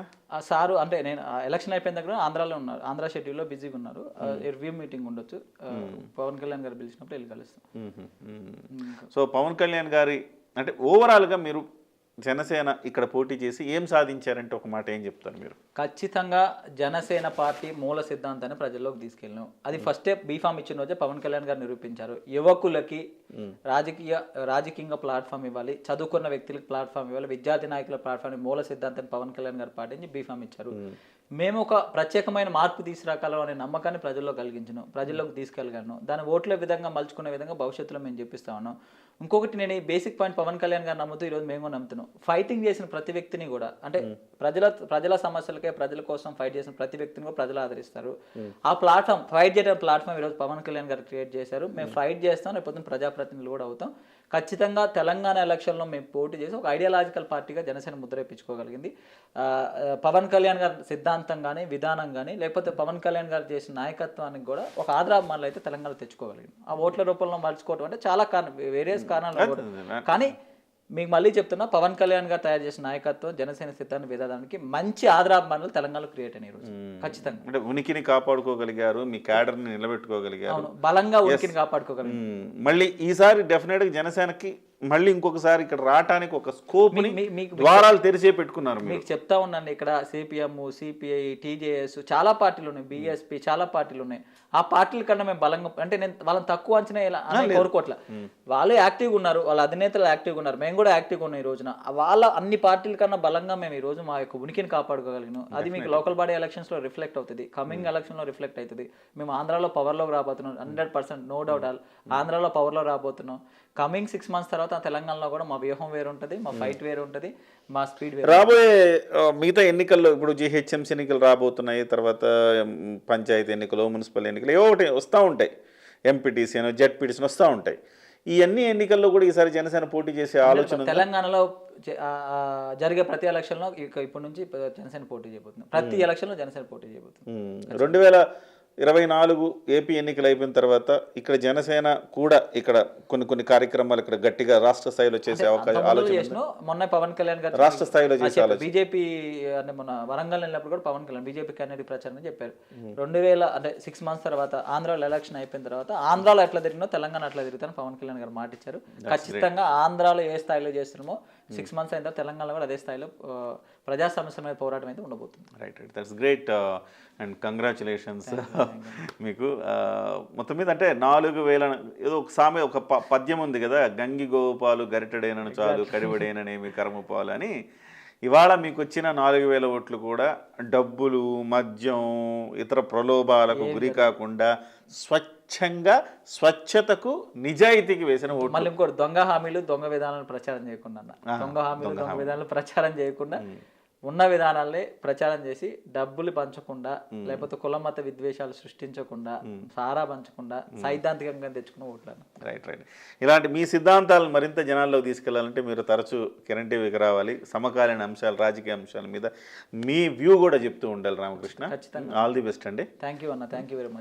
సారు అంటే నేను ఎలక్షన్ అయిపోయిన దగ్గర ఆంధ్రాలో ఉన్నారు, ఆంధ్ర షెడ్యూల్లో బిజీగా ఉన్నారు. రివ్యూ మీటింగ్ ఉండొచ్చు, పవన్ కళ్యాణ్ గారు పిలిచినప్పుడు వెళ్ళి కలుస్తాం. సో పవన్ కళ్యాణ్ గారి అంటే ఓవరాల్గా మీరు జనసేన ఇక్కడ పోటీ చేసి ఏం సాధించారంటే ఒక మాట ఏం చెప్తారు మీరు? ఖచ్చితంగా జనసేన పార్టీ మూల సిద్ధాంతాన్ని ప్రజల్లోకి తీసుకెళ్ళాం. అది ఫస్ట్ స్టెప్ బీఫామ్ ఇచ్చిన రోజే పవన్ కళ్యాణ్ గారు నిరూపించారు. యువకులకి రాజకీయంగా ప్లాట్ఫామ్ ఇవ్వాలి, చదువుకున్న వ్యక్తులకు ప్లాట్ఫామ్ ఇవ్వాలి, విద్యార్థి నాయకుల ప్లాట్ఫామ్, మూల సిద్ధాంతాన్ని పవన్ కళ్యాణ్ గారు పాటించి బీఫామ్ ఇచ్చారు. మేము ఒక ప్రత్యేకమైన మార్పు తీసుకురాగలం అనే నమ్మకాన్ని ప్రజల్లో కలిగించను, ప్రజల్లోకి తీసుకెళ్ళగలను, దాని ఓట్ల విధంగా మలుచుకునే విధంగా భవిష్యత్తులో మేము చెప్పిస్తా ఉన్నాం. ఇంకొకటి నేను ఈ బేసిక్ పాయింట్ పవన్ కళ్యాణ్ గారు నమ్ముతూ ఈరోజు మేము కూడా నమ్ముతున్నాం. ఫైటింగ్ చేసిన ప్రతి వ్యక్తిని కూడా, అంటే ప్రజల సమస్యలకే ప్రజల కోసం ఫైట్ చేసిన ప్రతి వ్యక్తిని కూడా ప్రజలు ఆదరిస్తారు. ఆ ప్లాట్ఫామ్, ఫైట్ చేయడం ప్లాట్ఫామ్ ఈరోజు పవన్ కళ్యాణ్ గారు క్రియేట్ చేశారు. మేము ఫైట్ చేస్తాం, రేపు ప్రజాప్రతినిధులు కూడా అవుతాం. ఖచ్చితంగా తెలంగాణ ఎలక్షన్లో మేము పోటీ చేసి ఒక ఐడియాలజికల్ పార్టీగా జనసేన ముద్ర వేయించుకోగలిగింది. పవన్ కళ్యాణ్ గారి సిద్ధాంతం కానీ, విధానం కానీ, లేకపోతే పవన్ కళ్యాణ్ గారు చేసిన నాయకత్వానికి కూడా ఒక ఆదరాభిమానులు అయితే తెలంగాణ తెచ్చుకోగలిగింది. ఆ ఓట్ల రూపంలో మలుచుకోవడం అంటే చాలా వేరియస్ కారణాలు. కానీ మీకు మళ్ళీ చెప్తున్నా, పవన్ కళ్యాణ్ గారు తయారు చేసిన నాయకత్వం, జనసేన సిద్ధాంత విధానానికి మంచి ఆదరాభిమానులు తెలంగాణలో క్రియేట్ అయినాయి ఈరోజు. ఖచ్చితంగా అంటే ఉనికిని కాపాడుకోగలిగారు, మీ క్యాడర్ని నిలబెట్టుకోగలిగారు, బలంగా ఉనికిని కాపాడుకోగలిగారు. మళ్ళీ ఈసారి డెఫినెట్గా జనసేనకి మళ్ళీ ఇంకొకసారి ఇక్కడ రావడానికి ఒక స్కోప్ ద్వారాలు తెరిచే పెట్టుకున్నారు. మీకు చెప్తా ఉన్నాను, ఇక్కడ సిపిఎం, సిపిఐ, టీజేఎస్ చాలా పార్టీలు ఉన్నాయి, బీఎస్పీ చాలా పార్టీలు ఉన్నాయి. ఆ పార్టీల కన్నా మేము బలంగా, అంటే నేను వాళ్ళని తక్కువ అంచనా కోరుకోవట్లే, వాళ్ళు యాక్టివ్గా ఉన్నారు, వాళ్ళ అధినేతలు యాక్టివ్గా ఉన్నారు, మేము కూడా యాక్టివ్గా ఉన్నాం. ఈ రోజున వాళ్ళ అన్ని పార్టీల కన్నా బలంగా మేము ఈ రోజు మా యొక్క ఉనికిని కాపాడుకోగలిగినాం. అది మీకు లోకల్ బాడీ ఎలక్షన్స్లో రిఫ్లెక్ట్ అవుతుంది, కమింగ్ ఎలక్షన్లో రిఫ్లెక్ట్ అవుతుంది. మేము ఆంధ్రాలో పవర్లోకి రాబోతున్నాం, 100%, నో డౌట్. ఆంధ్రాలో పవర్లో రాబోతున్నాం. కమింగ్ 6 months తర్వాత తెలంగాణలో కూడా మా వ్యూహం వేరు ఉంటుంది, మా ఫైట్ వేరు ఉంటుంది, మా స్పీడ్ వేరు. రాబోయే మిగతా ఎన్నికల్లో ఇప్పుడు జిహెచ్ఎంసీ ఎన్నికలు రాబోతున్నాయి, తర్వాత పంచాయతీ ఎన్నికలు, మున్సిపల్ ఎన్నికలు ఏవో ఒకటి వస్తూ ఉంటాయి, ఎంపీటీసీ అని, జెడ్పీటీసీ వస్తూ ఉంటాయి. ఈ అన్ని ఎన్నికల్లో కూడా ఈసారి జనసేన పోటీ చేసే ఆలోచన తెలంగాణలో జరిగే ప్రతి ఎలక్షన్లో ఇప్పటి నుంచి జనసేన పోటీ చేయబోతుంది. ప్రతి ఎలక్షన్లో జనసేన పోటీ చేయబోతుంది. 2024 ఏపీ ఎన్నికలు అయిపోయిన తర్వాత ఇక్కడ జనసేన కూడా ఇక్కడ కొన్ని కార్యక్రమాలు ఇక్కడ గట్టిగా రాష్ట్ర స్థాయిలో చేసే అవకాశం ఆలోచన. మొన్న పవన్ కళ్యాణ్ గారు రాష్ట్ర స్థాయిలో చేసే బీజేపీ అంటే మొన్న వరంగల్ వెళ్ళినప్పుడు కూడా పవన్ కళ్యాణ్ బీజేపీ క్యాండిడేట్ ప్రచారం చెప్పారు. 6 months తర్వాత ఆంధ్రాలో ఎలక్షన్ అయిపోయిన తర్వాత ఆంధ్రాలో ఎట్లా తిరిగినో తెలంగాణ అట్లా తిరుగుతాను పవన్ కళ్యాణ్ గారు మాట ఇచ్చారు. ఖచ్చితంగా ఆంధ్రాలో ఏ స్థాయిలో చేస్తున్నామో 6 మంత్స్ అయిన తర్వాత తెలంగాణలో కూడా అదే స్థాయిలో ప్రజా సమస్యల మీద పోరాటం అయితే ఉండబోతుంది. Right that's great and congratulations మీకు. మొత్తం మీద అంటే 4000 ఏదో ఒక సామె ఒక పద్యం ఉంది కదా, గంగి గోపాలు గరిటెడైనను చాలు కడివడైననేమి కర్మ పాలు అని. ఇవాళ మీకు వచ్చిన 4000 ఓట్లు కూడా డబ్బులు, మద్యం, ఇతర ప్రలోభాలకు గురి కాకుండా స్వచ్ఛంగా స్వచ్ఛతకు నిజాయితీకి వేసిన ఓట్లు. మళ్ళీ ఇంకోటి దొంగ హామీలు దొంగ విధానాలు ప్రచారం చేయకుండా దొంగ హామీలు దొంగ విధానాలు ప్రచారం చేయకుండా ఉన్న విధానాలే ప్రచారం చేసి డబ్బులు పంచకుండా లేకపోతే కుల మత విద్వేషాలు సృష్టించకుండా సారా పంచకుండా సైద్ధాంతికంగా తెచ్చుకున్న ఓట్లను. రైట్. ఇలాంటి మీ సిద్ధాంతాలను మరింత జనాల్లోకి తీసుకెళ్లాలంటే మీరు తరచూ కిరణ్ టీవీకి రావాలి. సమకాలీన అంశాలు, రాజకీయ అంశాల మీద మీ వ్యూ కూడా చెప్తూ ఉండాలి రామకృష్ణ. ఖచ్చితంగా. ఆల్ ది బెస్ట్ అండి. థ్యాంక్ యూ అన్న, థ్యాంక్ యూ వెరీ మచ్.